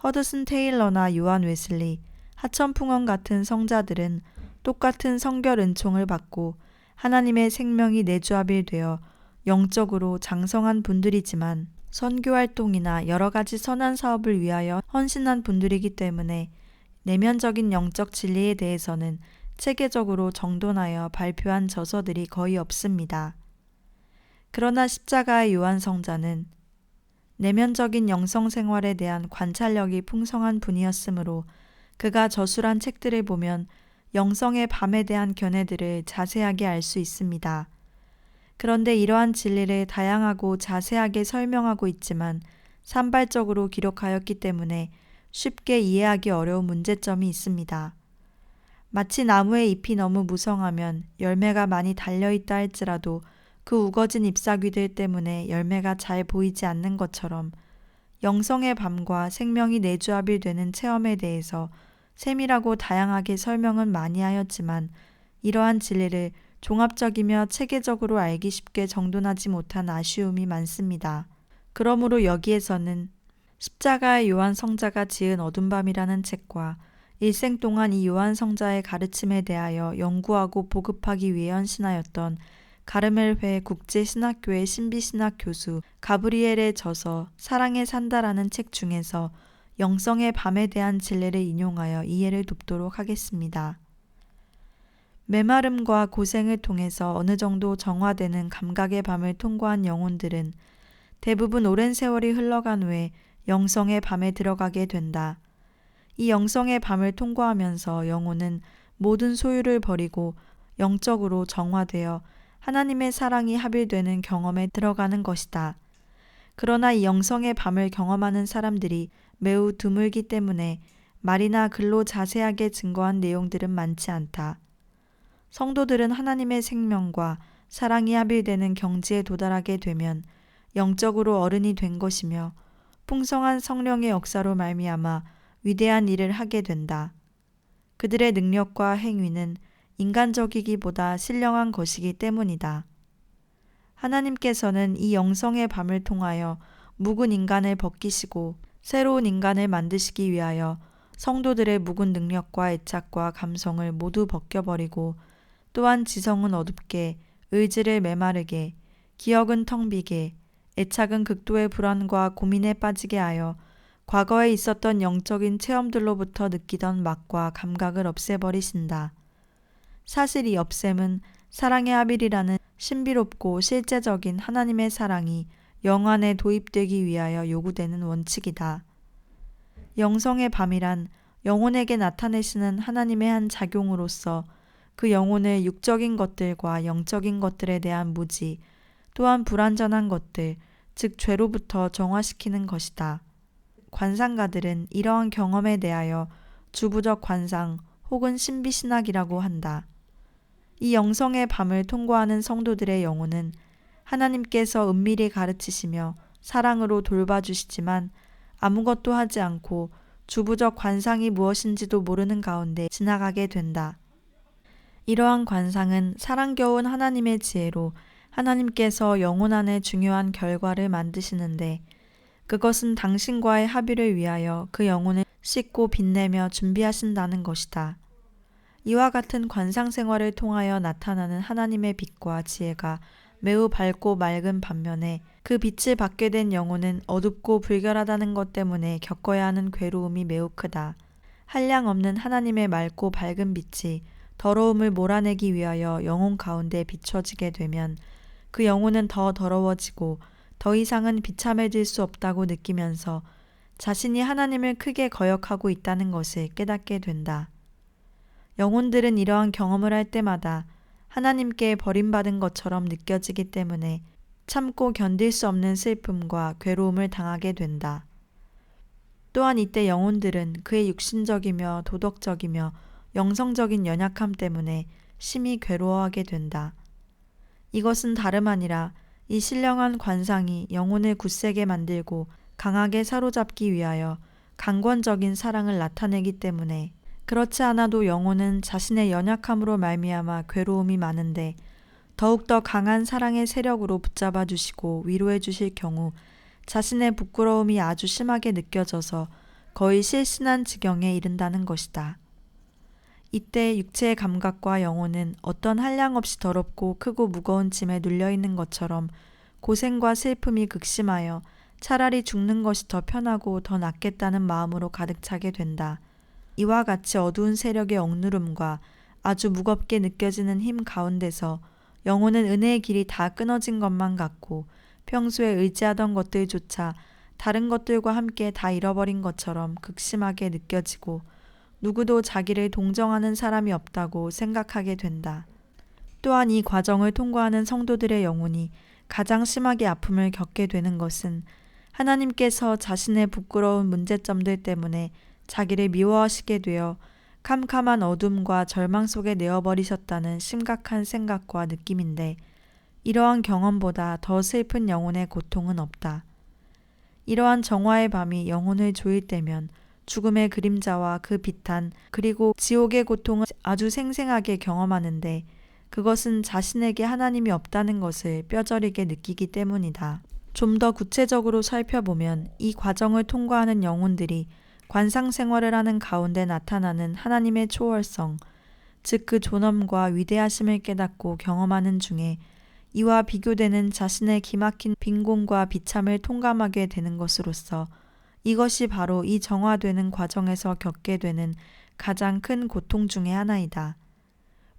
허드슨 테일러나 요한 웨슬리, 하천풍원 같은 성자들은 똑같은 성결 은총을 받고 하나님의 생명이 내주합일되어 영적으로 장성한 분들이지만 선교활동이나 여러 가지 선한 사업을 위하여 헌신한 분들이기 때문에 내면적인 영적 진리에 대해서는 체계적으로 정돈하여 발표한 저서들이 거의 없습니다. 그러나 십자가의 요한 성자는 내면적인 영성 생활에 대한 관찰력이 풍성한 분이었으므로 그가 저술한 책들을 보면 영성의 밤에 대한 견해들을 자세하게 알 수 있습니다. 그런데 이러한 진리를 다양하고 자세하게 설명하고 있지만 산발적으로 기록하였기 때문에 쉽게 이해하기 어려운 문제점이 있습니다. 마치 나무의 잎이 너무 무성하면 열매가 많이 달려있다 할지라도 그 우거진 잎사귀들 때문에 열매가 잘 보이지 않는 것처럼 영성의 밤과 생명이 내주합일되는 체험에 대해서 세밀하고 다양하게 설명은 많이 하였지만 이러한 진리를 종합적이며 체계적으로 알기 쉽게 정돈하지 못한 아쉬움이 많습니다. 그러므로 여기에서는 십자가의 요한 성자가 지은 어둠 밤이라는 책과 일생 동안 이 요한 성자의 가르침에 대하여 연구하고 보급하기 위해 헌신하였던 가르멜회 국제신학교의 신비신학 교수 가브리엘의 저서 사랑에 산다라는 책 중에서 영성의 밤에 대한 진리를 인용하여 이해를 돕도록 하겠습니다. 메마름과 고생을 통해서 어느 정도 정화되는 감각의 밤을 통과한 영혼들은 대부분 오랜 세월이 흘러간 후에 영성의 밤에 들어가게 된다. 이 영성의 밤을 통과하면서 영혼은 모든 소유를 버리고 영적으로 정화되어 하나님의 사랑이 합일되는 경험에 들어가는 것이다. 그러나 이 영성의 밤을 경험하는 사람들이 매우 드물기 때문에 말이나 글로 자세하게 증거한 내용들은 많지 않다. 성도들은 하나님의 생명과 사랑이 합일되는 경지에 도달하게 되면 영적으로 어른이 된 것이며 풍성한 성령의 역사로 말미암아 위대한 일을 하게 된다. 그들의 능력과 행위는 인간적이기보다 신령한 것이기 때문이다. 하나님께서는 이 영성의 밤을 통하여 묵은 인간을 벗기시고 새로운 인간을 만드시기 위하여 성도들의 묵은 능력과 애착과 감성을 모두 벗겨버리고 또한 지성은 어둡게, 의지를 메마르게, 기억은 텅 비게, 애착은 극도의 불안과 고민에 빠지게 하여 과거에 있었던 영적인 체험들로부터 느끼던 맛과 감각을 없애버리신다. 사실 이 없앰은 사랑의 합일이라는 신비롭고 실제적인 하나님의 사랑이 영 안에 도입되기 위하여 요구되는 원칙이다. 영성의 밤이란 영혼에게 나타내시는 하나님의 한 작용으로서 그 영혼을 육적인 것들과 영적인 것들에 대한 무지, 또한 불완전한 것들, 즉 죄로부터 정화시키는 것이다. 관상가들은 이러한 경험에 대하여 주부적 관상 혹은 신비신학이라고 한다. 이 영성의 밤을 통과하는 성도들의 영혼은 하나님께서 은밀히 가르치시며 사랑으로 돌봐주시지만 아무것도 하지 않고 주부적 관상이 무엇인지도 모르는 가운데 지나가게 된다. 이러한 관상은 사랑겨운 하나님의 지혜로 하나님께서 영혼 안에 중요한 결과를 만드시는데 그것은 당신과의 합의를 위하여 그 영혼을 씻고 빛내며 준비하신다는 것이다. 이와 같은 관상 생활을 통하여 나타나는 하나님의 빛과 지혜가 매우 밝고 맑은 반면에 그 빛을 받게 된 영혼은 어둡고 불결하다는 것 때문에 겪어야 하는 괴로움이 매우 크다. 한량 없는 하나님의 맑고 밝은 빛이 더러움을 몰아내기 위하여 영혼 가운데 비춰지게 되면 그 영혼은 더 더러워지고 더 이상은 비참해질 수 없다고 느끼면서 자신이 하나님을 크게 거역하고 있다는 것을 깨닫게 된다. 영혼들은 이러한 경험을 할 때마다 하나님께 버림받은 것처럼 느껴지기 때문에 참고 견딜 수 없는 슬픔과 괴로움을 당하게 된다. 또한 이때 영혼들은 그의 육신적이며 도덕적이며 영성적인 연약함 때문에 심히 괴로워하게 된다. 이것은 다름 아니라 이 신령한 관상이 영혼을 굳세게 만들고 강하게 사로잡기 위하여 강권적인 사랑을 나타내기 때문에 그렇지 않아도 영혼은 자신의 연약함으로 말미암아 괴로움이 많은데 더욱더 강한 사랑의 세력으로 붙잡아 주시고 위로해 주실 경우 자신의 부끄러움이 아주 심하게 느껴져서 거의 실신한 지경에 이른다는 것이다. 이때 육체의 감각과 영혼은 어떤 한량 없이 더럽고 크고 무거운 짐에 눌려 있는 것처럼 고생과 슬픔이 극심하여 차라리 죽는 것이 더 편하고 더 낫겠다는 마음으로 가득 차게 된다. 이와 같이 어두운 세력의 억누름과 아주 무겁게 느껴지는 힘 가운데서 영혼은 은혜의 길이 다 끊어진 것만 같고 평소에 의지하던 것들조차 다른 것들과 함께 다 잃어버린 것처럼 극심하게 느껴지고 누구도 자기를 동정하는 사람이 없다고 생각하게 된다. 또한 이 과정을 통과하는 성도들의 영혼이 가장 심하게 아픔을 겪게 되는 것은 하나님께서 자신의 부끄러운 문제점들 때문에 자기를 미워하시게 되어 캄캄한 어둠과 절망 속에 내어버리셨다는 심각한 생각과 느낌인데 이러한 경험보다 더 슬픈 영혼의 고통은 없다. 이러한 정화의 밤이 영혼을 조일 때면 죽음의 그림자와 그 비탄 그리고 지옥의 고통을 아주 생생하게 경험하는데 그것은 자신에게 하나님이 없다는 것을 뼈저리게 느끼기 때문이다. 좀 더 구체적으로 살펴보면 이 과정을 통과하는 영혼들이 관상 생활을 하는 가운데 나타나는 하나님의 초월성, 즉 그 존엄과 위대하심을 깨닫고 경험하는 중에 이와 비교되는 자신의 기막힌 빈곤과 비참을 통감하게 되는 것으로서 이것이 바로 이 정화되는 과정에서 겪게 되는 가장 큰 고통 중의 하나이다.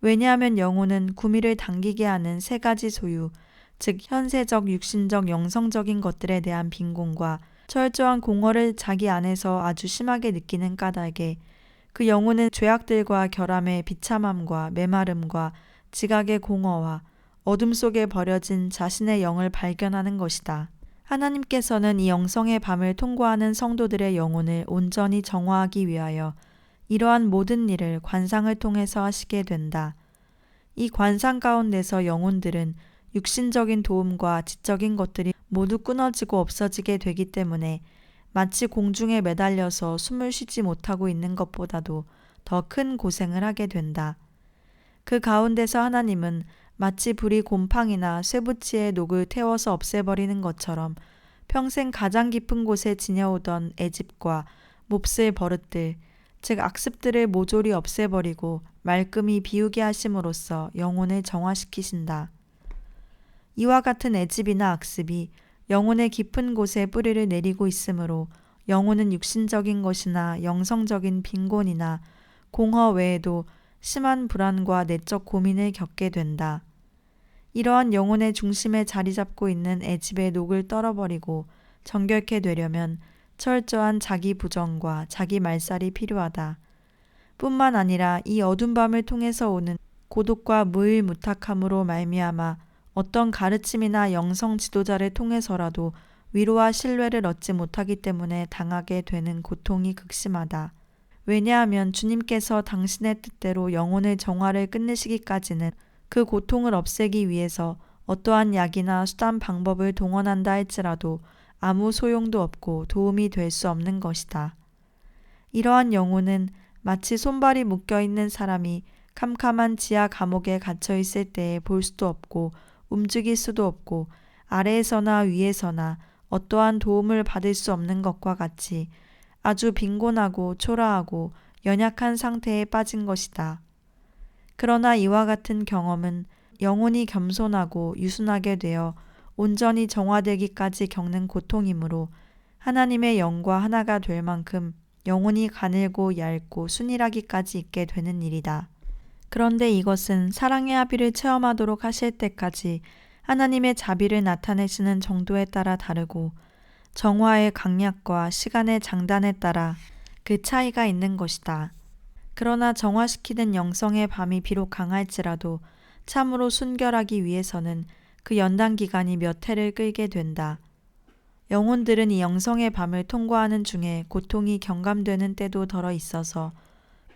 왜냐하면 영혼은 구미를 당기게 하는 세 가지 소유, 즉 현세적, 육신적, 영성적인 것들에 대한 빈곤과 철저한 공허를 자기 안에서 아주 심하게 느끼는 까닭에 그 영혼은 죄악들과 결함의 비참함과 메마름과 지각의 공허와 어둠 속에 버려진 자신의 영을 발견하는 것이다. 하나님께서는 이 영성의 밤을 통과하는 성도들의 영혼을 온전히 정화하기 위하여 이러한 모든 일을 관상을 통해서 하시게 된다. 이 관상 가운데서 영혼들은 육신적인 도움과 지적인 것들이 모두 끊어지고 없어지게 되기 때문에 마치 공중에 매달려서 숨을 쉬지 못하고 있는 것보다도 더 큰 고생을 하게 된다. 그 가운데서 하나님은 마치 불이 곰팡이나 쇠붙이의 녹을 태워서 없애버리는 것처럼 평생 가장 깊은 곳에 지녀오던 애집과 몹쓸 버릇들, 즉 악습들을 모조리 없애버리고 말끔히 비우게 하심으로써 영혼을 정화시키신다. 이와 같은 애집이나 악습이 영혼의 깊은 곳에 뿌리를 내리고 있으므로 영혼은 육신적인 것이나 영성적인 빈곤이나 공허 외에도 심한 불안과 내적 고민을 겪게 된다. 이러한 영혼의 중심에 자리 잡고 있는 애집의 녹을 떨어버리고 정결케 되려면 철저한 자기 부정과 자기 말살이 필요하다. 뿐만 아니라 이 어둠 밤을 통해서 오는 고독과 무일무탁함으로 말미암아 어떤 가르침이나 영성 지도자를 통해서라도 위로와 신뢰를 얻지 못하기 때문에 당하게 되는 고통이 극심하다. 왜냐하면 주님께서 당신의 뜻대로 영혼의 정화를 끝내시기까지는 그 고통을 없애기 위해서 어떠한 약이나 수단 방법을 동원한다 할지라도 아무 소용도 없고 도움이 될 수 없는 것이다. 이러한 영혼은 마치 손발이 묶여있는 사람이 캄캄한 지하 감옥에 갇혀 있을 때에 볼 수도 없고 움직일 수도 없고 아래에서나 위에서나 어떠한 도움을 받을 수 없는 것과 같이 아주 빈곤하고 초라하고 연약한 상태에 빠진 것이다. 그러나 이와 같은 경험은 영혼이 겸손하고 유순하게 되어 온전히 정화되기까지 겪는 고통이므로 하나님의 영과 하나가 될 만큼 영혼이 가늘고 얇고 순일하기까지 있게 되는 일이다. 그런데 이것은 사랑의 합의를 체험하도록 하실 때까지 하나님의 자비를 나타내시는 정도에 따라 다르고 정화의 강약과 시간의 장단에 따라 그 차이가 있는 것이다. 그러나 정화시키는 영성의 밤이 비록 강할지라도 참으로 순결하기 위해서는 그 연단 기간이 몇 해를 끌게 된다. 영혼들은 이 영성의 밤을 통과하는 중에 고통이 경감되는 때도 덜어 있어서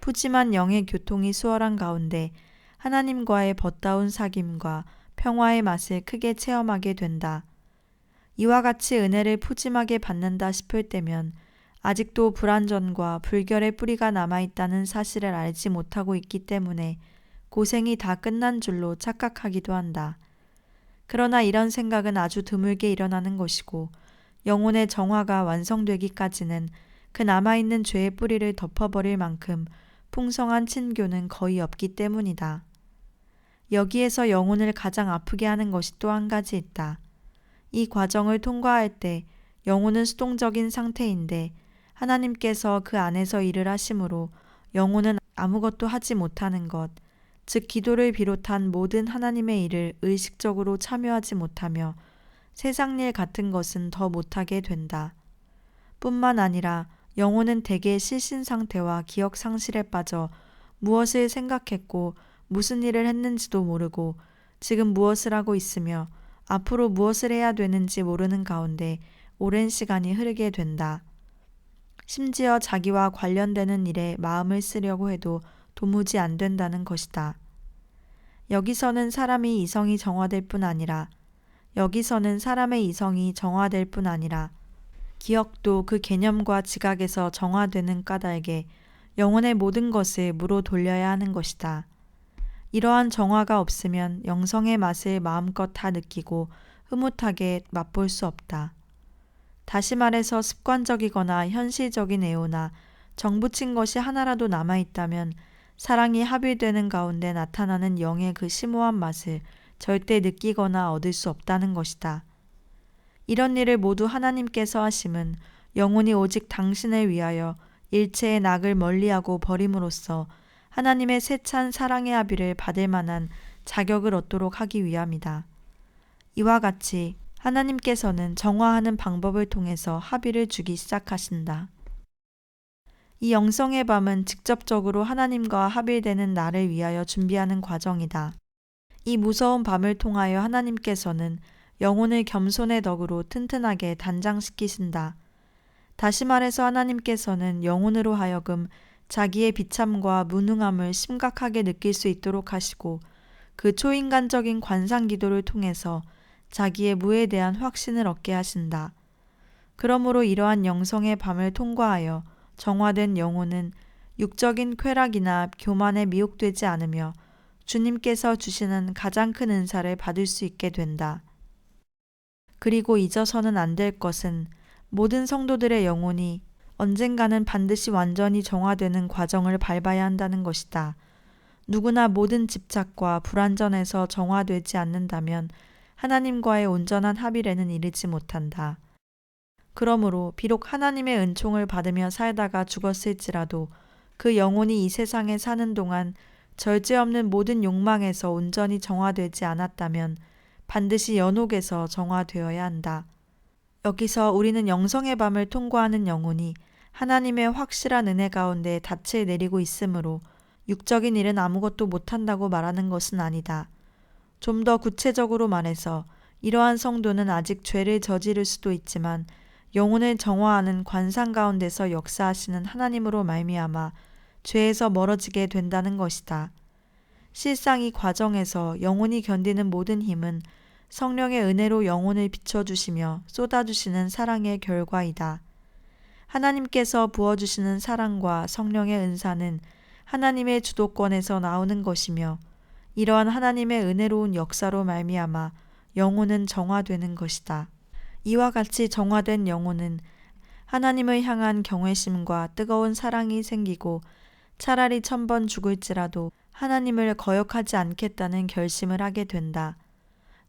푸짐한 영의 교통이 수월한 가운데 하나님과의 벗다운 사귐과 평화의 맛을 크게 체험하게 된다. 이와 같이 은혜를 푸짐하게 받는다 싶을 때면 아직도 불완전과 불결의 뿌리가 남아있다는 사실을 알지 못하고 있기 때문에 고생이 다 끝난 줄로 착각하기도 한다. 그러나 이런 생각은 아주 드물게 일어나는 것이고 영혼의 정화가 완성되기까지는 그 남아있는 죄의 뿌리를 덮어버릴 만큼 풍성한 친교는 거의 없기 때문이다. 여기에서 영혼을 가장 아프게 하는 것이 또 한 가지 있다. 이 과정을 통과할 때 영혼은 수동적인 상태인데 하나님께서 그 안에서 일을 하심으로 영혼은 아무것도 하지 못하는 것, 즉 기도를 비롯한 모든 하나님의 일을 의식적으로 참여하지 못하며 세상 일 같은 것은 더 못하게 된다. 뿐만 아니라 영혼은 대개 실신 상태와 기억 상실에 빠져 무엇을 생각했고 무슨 일을 했는지도 모르고 지금 무엇을 하고 있으며 앞으로 무엇을 해야 되는지 모르는 가운데 오랜 시간이 흐르게 된다. 심지어 자기와 관련되는 일에 마음을 쓰려고 해도 도무지 안 된다는 것이다. 여기서는 사람의 이성이 정화될 뿐 아니라 기억도 그 개념과 지각에서 정화되는 까닭에 영혼의 모든 것을 무로 돌려야 하는 것이다. 이러한 정화가 없으면 영성의 맛을 마음껏 다 느끼고 흐뭇하게 맛볼 수 없다. 다시 말해서 습관적이거나 현실적인 애호나 정붙인 것이 하나라도 남아있다면 사랑이 합일되는 가운데 나타나는 영의 그 심오한 맛을 절대 느끼거나 얻을 수 없다는 것이다. 이런 일을 모두 하나님께서 하심은 영혼이 오직 당신을 위하여 일체의 낙을 멀리하고 버림으로써 하나님의 세찬 사랑의 합의를 받을 만한 자격을 얻도록 하기 위함이다. 이와 같이 하나님께서는 정화하는 방법을 통해서 합의를 주기 시작하신다. 이 영성의 밤은 직접적으로 하나님과 합일되는 나를 위하여 준비하는 과정이다. 이 무서운 밤을 통하여 하나님께서는 영혼을 겸손의 덕으로 튼튼하게 단장시키신다. 다시 말해서 하나님께서는 영혼으로 하여금 자기의 비참과 무능함을 심각하게 느낄 수 있도록 하시고 그 초인간적인 관상 기도를 통해서 자기의 무에 대한 확신을 얻게 하신다. 그러므로 이러한 영성의 밤을 통과하여 정화된 영혼은 육적인 쾌락이나 교만에 미혹되지 않으며 주님께서 주시는 가장 큰 은사를 받을 수 있게 된다. 그리고 잊어서는 안 될 것은 모든 성도들의 영혼이 언젠가는 반드시 완전히 정화되는 과정을 밟아야 한다는 것이다. 누구나 모든 집착과 불완전에서 정화되지 않는다면 하나님과의 온전한 합일에는 이르지 못한다. 그러므로 비록 하나님의 은총을 받으며 살다가 죽었을지라도 그 영혼이 이 세상에 사는 동안 절제없는 모든 욕망에서 온전히 정화되지 않았다면 반드시 연옥에서 정화되어야 한다. 여기서 우리는 영성의 밤을 통과하는 영혼이 하나님의 확실한 은혜 가운데 닻을 내리고 있으므로 육적인 일은 아무것도 못한다고 말하는 것은 아니다. 좀 더 구체적으로 말해서 이러한 성도는 아직 죄를 저지를 수도 있지만 영혼을 정화하는 관상 가운데서 역사하시는 하나님으로 말미암아 죄에서 멀어지게 된다는 것이다. 실상 이 과정에서 영혼이 견디는 모든 힘은 성령의 은혜로 영혼을 비춰주시며 쏟아주시는 사랑의 결과이다. 하나님께서 부어주시는 사랑과 성령의 은사는 하나님의 주도권에서 나오는 것이며 이러한 하나님의 은혜로운 역사로 말미암아 영혼은 정화되는 것이다. 이와 같이 정화된 영혼은 하나님을 향한 경외심과 뜨거운 사랑이 생기고 차라리 1000번 죽을지라도 하나님을 거역하지 않겠다는 결심을 하게 된다.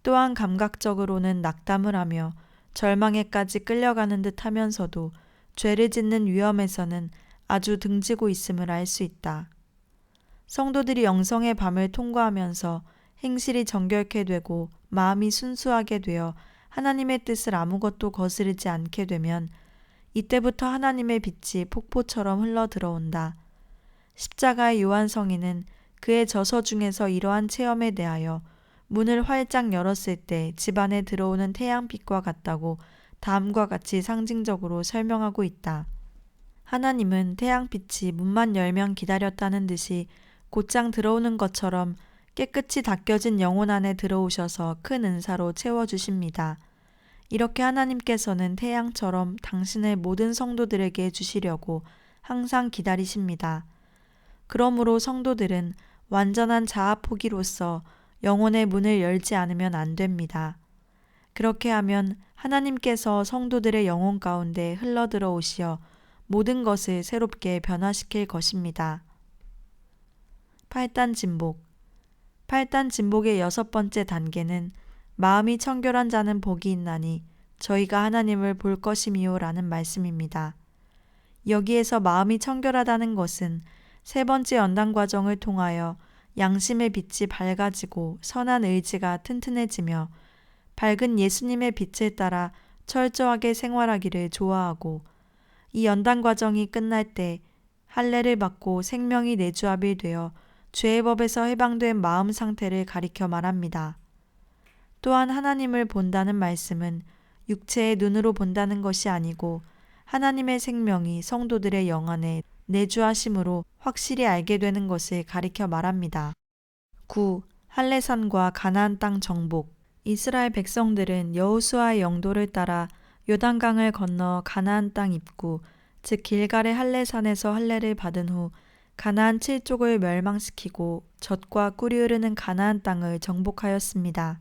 또한 감각적으로는 낙담을 하며 절망에까지 끌려가는 듯 하면서도 죄를 짓는 위험에서는 아주 등지고 있음을 알 수 있다. 성도들이 영성의 밤을 통과하면서 행실이 정결케 되고 마음이 순수하게 되어 하나님의 뜻을 아무것도 거스르지 않게 되면 이때부터 하나님의 빛이 폭포처럼 흘러 들어온다. 십자가의 요한성인은 그의 저서 중에서 이러한 체험에 대하여 문을 활짝 열었을 때 집안에 들어오는 태양빛과 같다고 다음과 같이 상징적으로 설명하고 있다. 하나님은 태양빛이 문만 열면 기다렸다는 듯이 곧장 들어오는 것처럼 깨끗이 닦여진 영혼 안에 들어오셔서 큰 은사로 채워주십니다. 이렇게 하나님께서는 태양처럼 당신의 모든 성도들에게 주시려고 항상 기다리십니다. 그러므로 성도들은 완전한 자아 포기로서 영혼의 문을 열지 않으면 안 됩니다. 그렇게 하면 하나님께서 성도들의 영혼 가운데 흘러들어 오시어 모든 것을 새롭게 변화시킬 것입니다. 8단 진복. 8단 진복의 6번째 단계는 마음이 청결한 자는 복이 있나니 저희가 하나님을 볼 것이미요 라는 말씀입니다. 여기에서 마음이 청결하다는 것은 3번째 연단 과정을 통하여 양심의 빛이 밝아지고 선한 의지가 튼튼해지며 밝은 예수님의 빛을 따라 철저하게 생활하기를 좋아하고, 이 연단 과정이 끝날 때 할례를 받고 생명이 내주합이 되어 죄의 법에서 해방된 마음 상태를 가리켜 말합니다. 또한 하나님을 본다는 말씀은 육체의 눈으로 본다는 것이 아니고 하나님의 생명이 성도들의 영 안에 내주하심으로 확실히 알게 되는 것을 가리켜 말합니다. 9. 할례산과 가나안 땅 정복. 이스라엘 백성들은 여호수아의 영도를 따라 요단강을 건너 가나안 땅 입구, 즉 길갈의 할례산에서 할례를 받은 후 가나안 7족을 멸망시키고 젖과 꿀이 흐르는 가나안 땅을 정복하였습니다.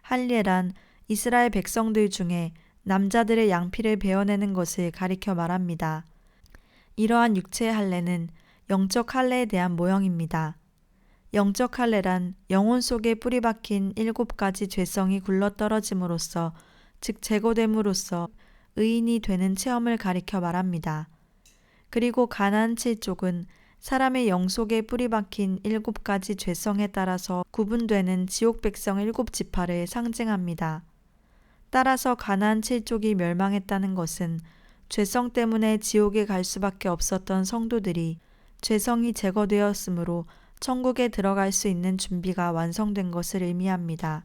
할례란 이스라엘 백성들 중에 남자들의 양피를 베어내는 것을 가리켜 말합니다. 이러한 육체의 할례는 영적 할례에 대한 모형입니다. 영적 할례란 영혼 속에 뿌리 박힌 7가지 죄성이 굴러떨어짐으로써, 즉 제거됨으로써 의인이 되는 체험을 가리켜 말합니다. 그리고 가나안 7족은 사람의 영 속에 뿌리 박힌 7가지 죄성에 따라서 구분되는 지옥 백성 7지파를 상징합니다. 따라서 가나안 7족이 멸망했다는 것은 죄성 때문에 지옥에 갈 수밖에 없었던 성도들이 죄성이 제거되었으므로 천국에 들어갈 수 있는 준비가 완성된 것을 의미합니다.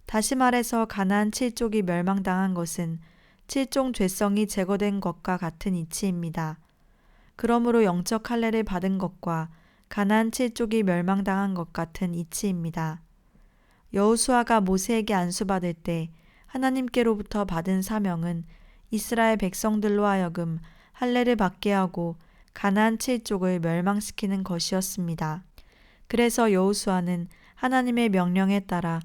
다시 말해서 가나안 7족이 멸망당한 것은 7종 죄성이 제거된 것과 같은 이치입니다. 그러므로 영적 할례를 받은 것과 가나안 7족이 멸망당한 것 같은 이치입니다. 여호수아가 모세에게 안수받을 때 하나님께로부터 받은 사명은 이스라엘 백성들로 하여금 할례를 받게 하고 가나안 7족을 멸망시키는 것이었습니다. 그래서 여호수아는 하나님의 명령에 따라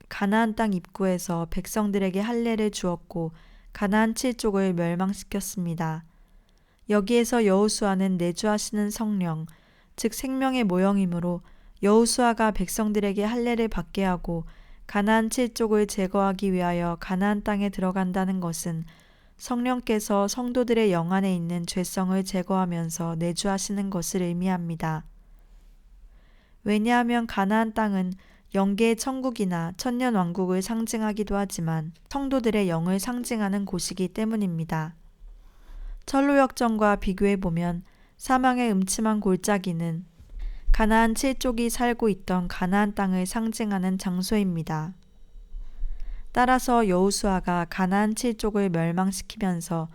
가나안 땅 입구에서 백성들에게 할례를 주었고 가나안 7족을 멸망시켰습니다. 여기에서 여호수아는 내주하시는 성령, 즉 생명의 모형이므로 여호수아가 백성들에게 할례를 받게 하고 가나안 7족을 제거하기 위하여 가나안 땅에 들어간다는 것은 성령께서 성도들의 영 안에 있는 죄성을 제거하면서 내주하시는 것을 의미합니다. 왜냐하면 가나안 땅은 영계의 천국이나 천년왕국을 상징하기도 하지만 성도들의 영을 상징하는 곳이기 때문입니다. 철로역정과 비교해보면 사망의 음침한 골짜기는 가나안 7족이 살고 있던 가나안 땅을 상징하는 장소입니다. 따라서 여호수아가 가나안 7족을 멸망시키면서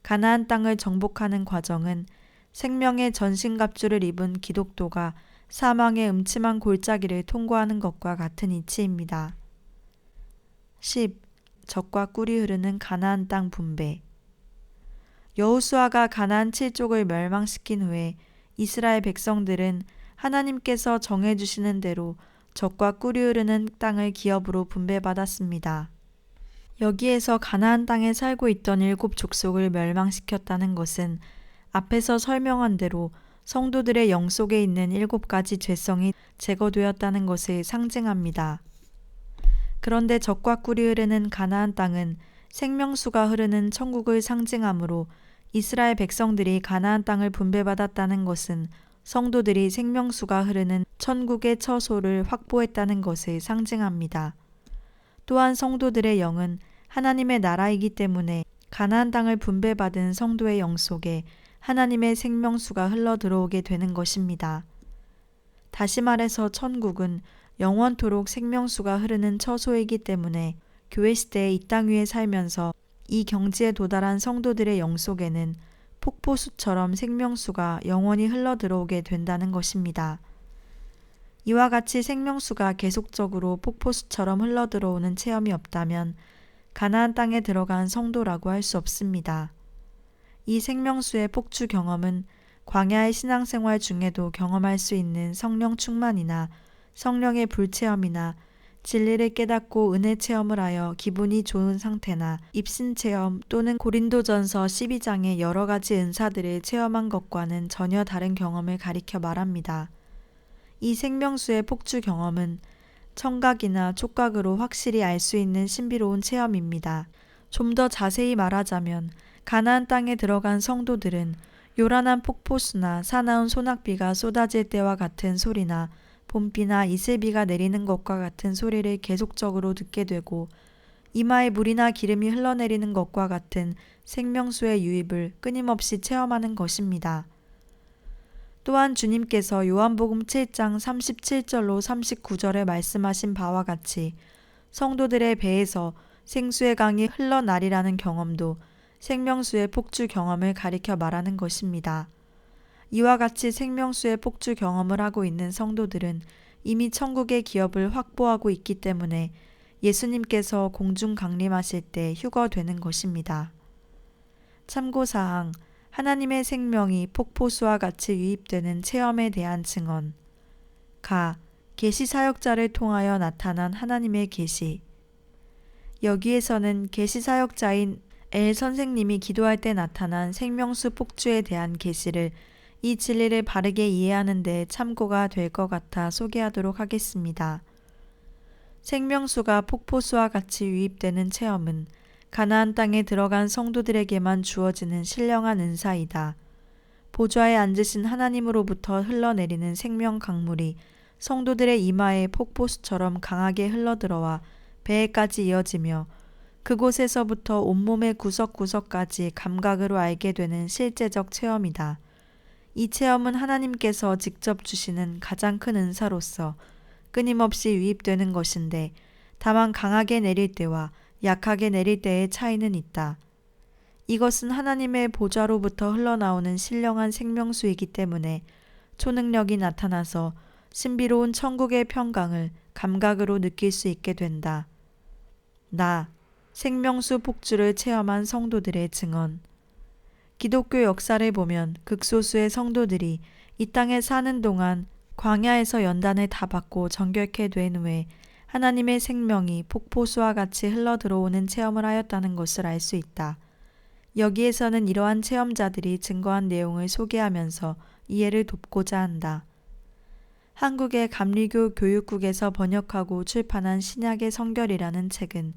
가나안 땅을 정복하는 과정은 생명의 전신갑주를 입은 기독도가 사망의 음침한 골짜기를 통과하는 것과 같은 이치입니다. 10. 젖과 꿀이 흐르는 가나안 땅 분배. 여호수아가 가나안 7족을 멸망시킨 후에 이스라엘 백성들은 하나님께서 정해주시는 대로 젖과 꿀이 흐르는 땅을 기업으로 분배받았습니다. 여기에서 가나안 땅에 살고 있던 7족속을 멸망시켰다는 것은 앞에서 설명한 대로 성도들의 영 속에 있는 7가지 죄성이 제거되었다는 것을 상징합니다. 그런데 젖과 꿀이 흐르는 가나안 땅은 생명수가 흐르는 천국을 상징하므로 이스라엘 백성들이 가나안 땅을 분배받았다는 것은 성도들이 생명수가 흐르는 천국의 처소를 확보했다는 것을 상징합니다. 또한 성도들의 영은 하나님의 나라이기 때문에 가나안 땅을 분배받은 성도의 영 속에 하나님의 생명수가 흘러 들어오게 되는 것입니다. 다시 말해서 천국은 영원토록 생명수가 흐르는 처소이기 때문에 교회 시대에 이 땅 위에 살면서 이 경지에 도달한 성도들의 영 속에는 폭포수처럼 생명수가 영원히 흘러 들어오게 된다는 것입니다. 이와 같이 생명수가 계속적으로 폭포수처럼 흘러 들어오는 체험이 없다면 가나안 땅에 들어간 성도라고 할 수 없습니다. 이 생명수의 폭주 경험은 광야의 신앙생활 중에도 경험할 수 있는 성령 충만이나 성령의 불체험이나 진리를 깨닫고 은혜 체험을 하여 기분이 좋은 상태나 입신 체험 또는 고린도전서 12장의 여러 가지 은사들을 체험한 것과는 전혀 다른 경험을 가리켜 말합니다. 이 생명수의 폭주 경험은 청각이나 촉각으로 확실히 알 수 있는 신비로운 체험입니다. 좀 더 자세히 말하자면 가나안 땅에 들어간 성도들은 요란한 폭포수나 사나운 소낙비가 쏟아질 때와 같은 소리나 봄비나 이슬비가 내리는 것과 같은 소리를 계속적으로 듣게 되고 이마에 물이나 기름이 흘러내리는 것과 같은 생명수의 유입을 끊임없이 체험하는 것입니다. 또한 주님께서 요한복음 7장 37절로 39절에 말씀하신 바와 같이 성도들의 배에서 생수의 강이 흘러나리라는 경험도 생명수의 폭주 경험을 가리켜 말하는 것입니다. 이와 같이 생명수의 폭주 경험을 하고 있는 성도들은 이미 천국의 기업을 확보하고 있기 때문에 예수님께서 공중 강림하실 때 휴거되는 것입니다. 참고사항, 하나님의 생명이 폭포수와 같이 유입되는 체험에 대한 증언. 계시 사역자를 통하여 나타난 하나님의 계시. 여기에서는 계시 사역자인 엘 선생님이 기도할 때 나타난 생명수 폭주에 대한 계시를 이 진리를 바르게 이해하는 데 참고가 될 것 같아 소개하도록 하겠습니다. 생명수가 폭포수와 같이 유입되는 체험은 가나안 땅에 들어간 성도들에게만 주어지는 신령한 은사이다. 보좌에 앉으신 하나님으로부터 흘러내리는 생명 강물이 성도들의 이마에 폭포수처럼 강하게 흘러들어와 배에까지 이어지며 그곳에서부터 온몸의 구석구석까지 감각으로 알게 되는 실제적 체험이다. 이 체험은 하나님께서 직접 주시는 가장 큰 은사로서 끊임없이 유입되는 것인데 다만 강하게 내릴 때와 약하게 내릴 때의 차이는 있다. 이것은 하나님의 보좌로부터 흘러나오는 신령한 생명수이기 때문에 초능력이 나타나서 신비로운 천국의 평강을 감각으로 느낄 수 있게 된다. 생명수 폭주를 체험한 성도들의 증언. 기독교 역사를 보면 극소수의 성도들이 이 땅에 사는 동안 광야에서 연단을 다 받고 정결케 된 후에 하나님의 생명이 폭포수와 같이 흘러들어오는 체험을 하였다는 것을 알 수 있다. 여기에서는 이러한 체험자들이 증거한 내용을 소개하면서 이해를 돕고자 한다. 한국의 감리교 교육국에서 번역하고 출판한 신약의 성결이라는 책은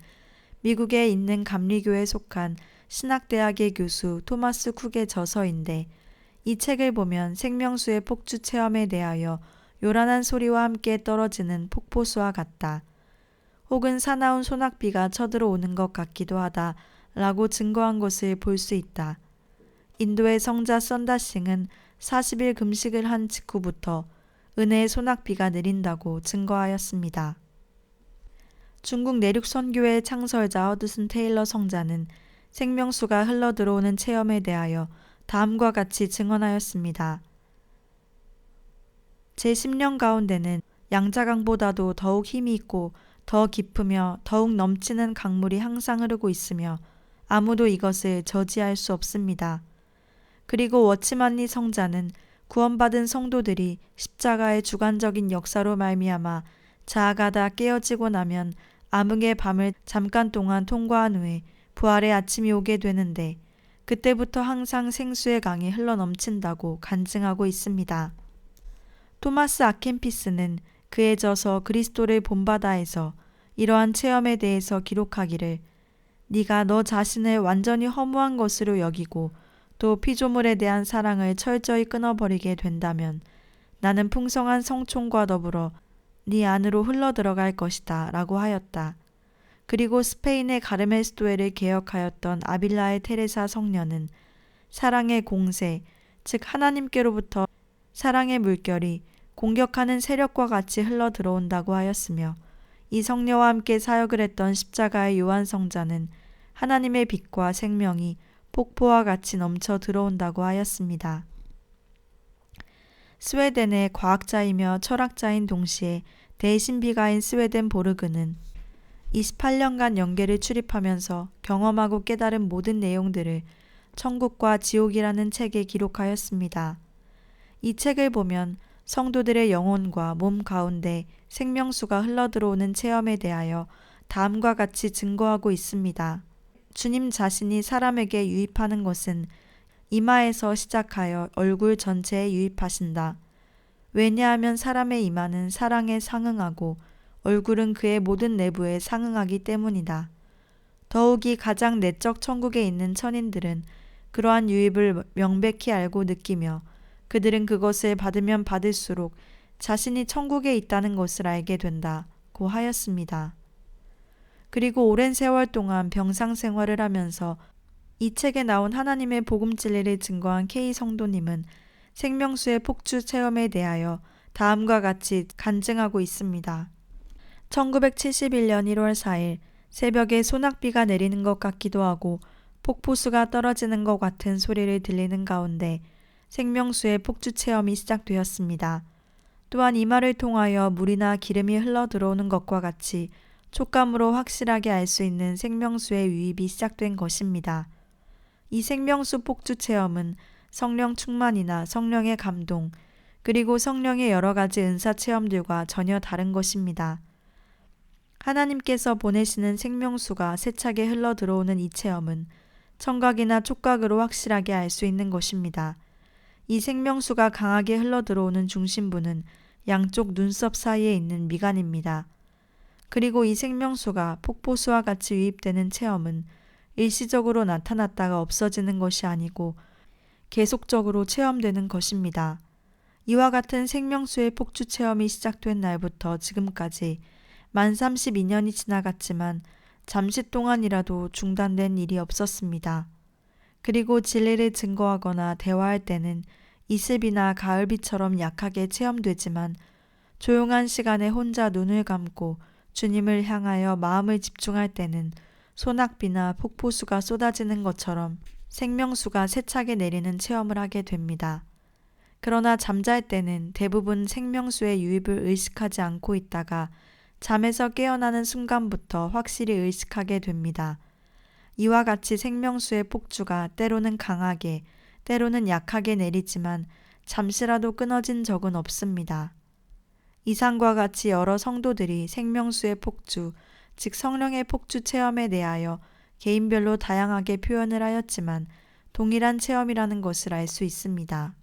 미국에 있는 감리교에 속한 신학대학의 교수 토마스 쿡의 저서인데 이 책을 보면 생명수의 폭주 체험에 대하여 요란한 소리와 함께 떨어지는 폭포수와 같다. 혹은 사나운 소낙비가 쳐들어오는 것 같기도 하다 라고 증거한 것을 볼 수 있다. 인도의 성자 썬다싱은 40일 금식을 한 직후부터 은혜의 소낙비가 내린다고 증거하였습니다. 중국 내륙 선교회 창설자 허드슨 테일러 성자는 생명수가 흘러들어오는 체험에 대하여 다음과 같이 증언하였습니다. 제 10년 가운데는 양자강보다도 더욱 힘이 있고 더 깊으며 더욱 넘치는 강물이 항상 흐르고 있으며 아무도 이것을 저지할 수 없습니다. 그리고 워치만리 성자는 구원받은 성도들이 십자가의 주관적인 역사로 말미암아 자아가다 깨어지고 나면 암흑의 밤을 잠깐 동안 통과한 후에 부활의 아침이 오게 되는데 그때부터 항상 생수의 강이 흘러넘친다고 간증하고 있습니다. 토마스 아켄피스는 그의 저서 그리스도를 본바다에서 이러한 체험에 대해서 기록하기를 네가 너 자신을 완전히 허무한 것으로 여기고 또 피조물에 대한 사랑을 철저히 끊어버리게 된다면 나는 풍성한 성총과 더불어 네 안으로 흘러들어갈 것이다 라고 하였다. 그리고 스페인의 가르멜스도에를 개혁하였던 아빌라의 테레사 성녀는 사랑의 공세, 즉 하나님께로부터 사랑의 물결이 공격하는 세력과 같이 흘러들어온다고 하였으며 이 성녀와 함께 사역을 했던 십자가의 요한 성자는 하나님의 빛과 생명이 폭포와 같이 넘쳐 들어온다고 하였습니다. 스웨덴의 과학자이며 철학자인 동시에 대신비가인 스웨덴 보르그는 28년간 영계를 출입하면서 경험하고 깨달은 모든 내용들을 천국과 지옥이라는 책에 기록하였습니다. 이 책을 보면 성도들의 영혼과 몸 가운데 생명수가 흘러들어오는 체험에 대하여 다음과 같이 증거하고 있습니다. 주님 자신이 사람에게 유입하는 것은 이마에서 시작하여 얼굴 전체에 유입하신다. 왜냐하면 사람의 이마는 사랑에 상응하고 얼굴은 그의 모든 내부에 상응하기 때문이다. 더욱이 가장 내적 천국에 있는 천인들은 그러한 유입을 명백히 알고 느끼며 그들은 그것을 받으면 받을수록 자신이 천국에 있다는 것을 알게 된다고 하였습니다. 그리고 오랜 세월 동안 병상 생활을 하면서 이 책에 나온 하나님의 복음 진리를 증거한 K 성도님은 생명수의 폭주 체험에 대하여 다음과 같이 간증하고 있습니다. 1971년 1월 4일 새벽에 소낙비가 내리는 것 같기도 하고 폭포수가 떨어지는 것 같은 소리를 들리는 가운데 생명수의 폭주 체험이 시작되었습니다. 또한 이마를 통하여 물이나 기름이 흘러 들어오는 것과 같이 촉감으로 확실하게 알 수 있는 생명수의 유입이 시작된 것입니다. 이 생명수 폭주 체험은 성령 충만이나 성령의 감동, 그리고 성령의 여러 가지 은사 체험들과 전혀 다른 것입니다. 하나님께서 보내시는 생명수가 세차게 흘러 들어오는 이 체험은 청각이나 촉각으로 확실하게 알 수 있는 것입니다. 이 생명수가 강하게 흘러 들어오는 중심부는 양쪽 눈썹 사이에 있는 미간입니다. 그리고 이 생명수가 폭포수와 같이 유입되는 체험은 일시적으로 나타났다가 없어지는 것이 아니고 계속적으로 체험되는 것입니다. 이와 같은 생명수의 폭주 체험이 시작된 날부터 지금까지 만 32년이 지나갔지만 잠시 동안이라도 중단된 일이 없었습니다. 그리고 진리를 증거하거나 대화할 때는 이슬비나 가을비처럼 약하게 체험되지만 조용한 시간에 혼자 눈을 감고 주님을 향하여 마음을 집중할 때는 소낙비나 폭포수가 쏟아지는 것처럼 생명수가 세차게 내리는 체험을 하게 됩니다. 그러나 잠잘 때는 대부분 생명수의 유입을 의식하지 않고 있다가 잠에서 깨어나는 순간부터 확실히 의식하게 됩니다. 이와 같이 생명수의 폭주가 때로는 강하게, 때로는 약하게 내리지만 잠시라도 끊어진 적은 없습니다. 이상과 같이 여러 성도들이 생명수의 폭주, 즉 성령의 폭주 체험에 대하여 개인별로 다양하게 표현을 하였지만 동일한 체험이라는 것을 알 수 있습니다.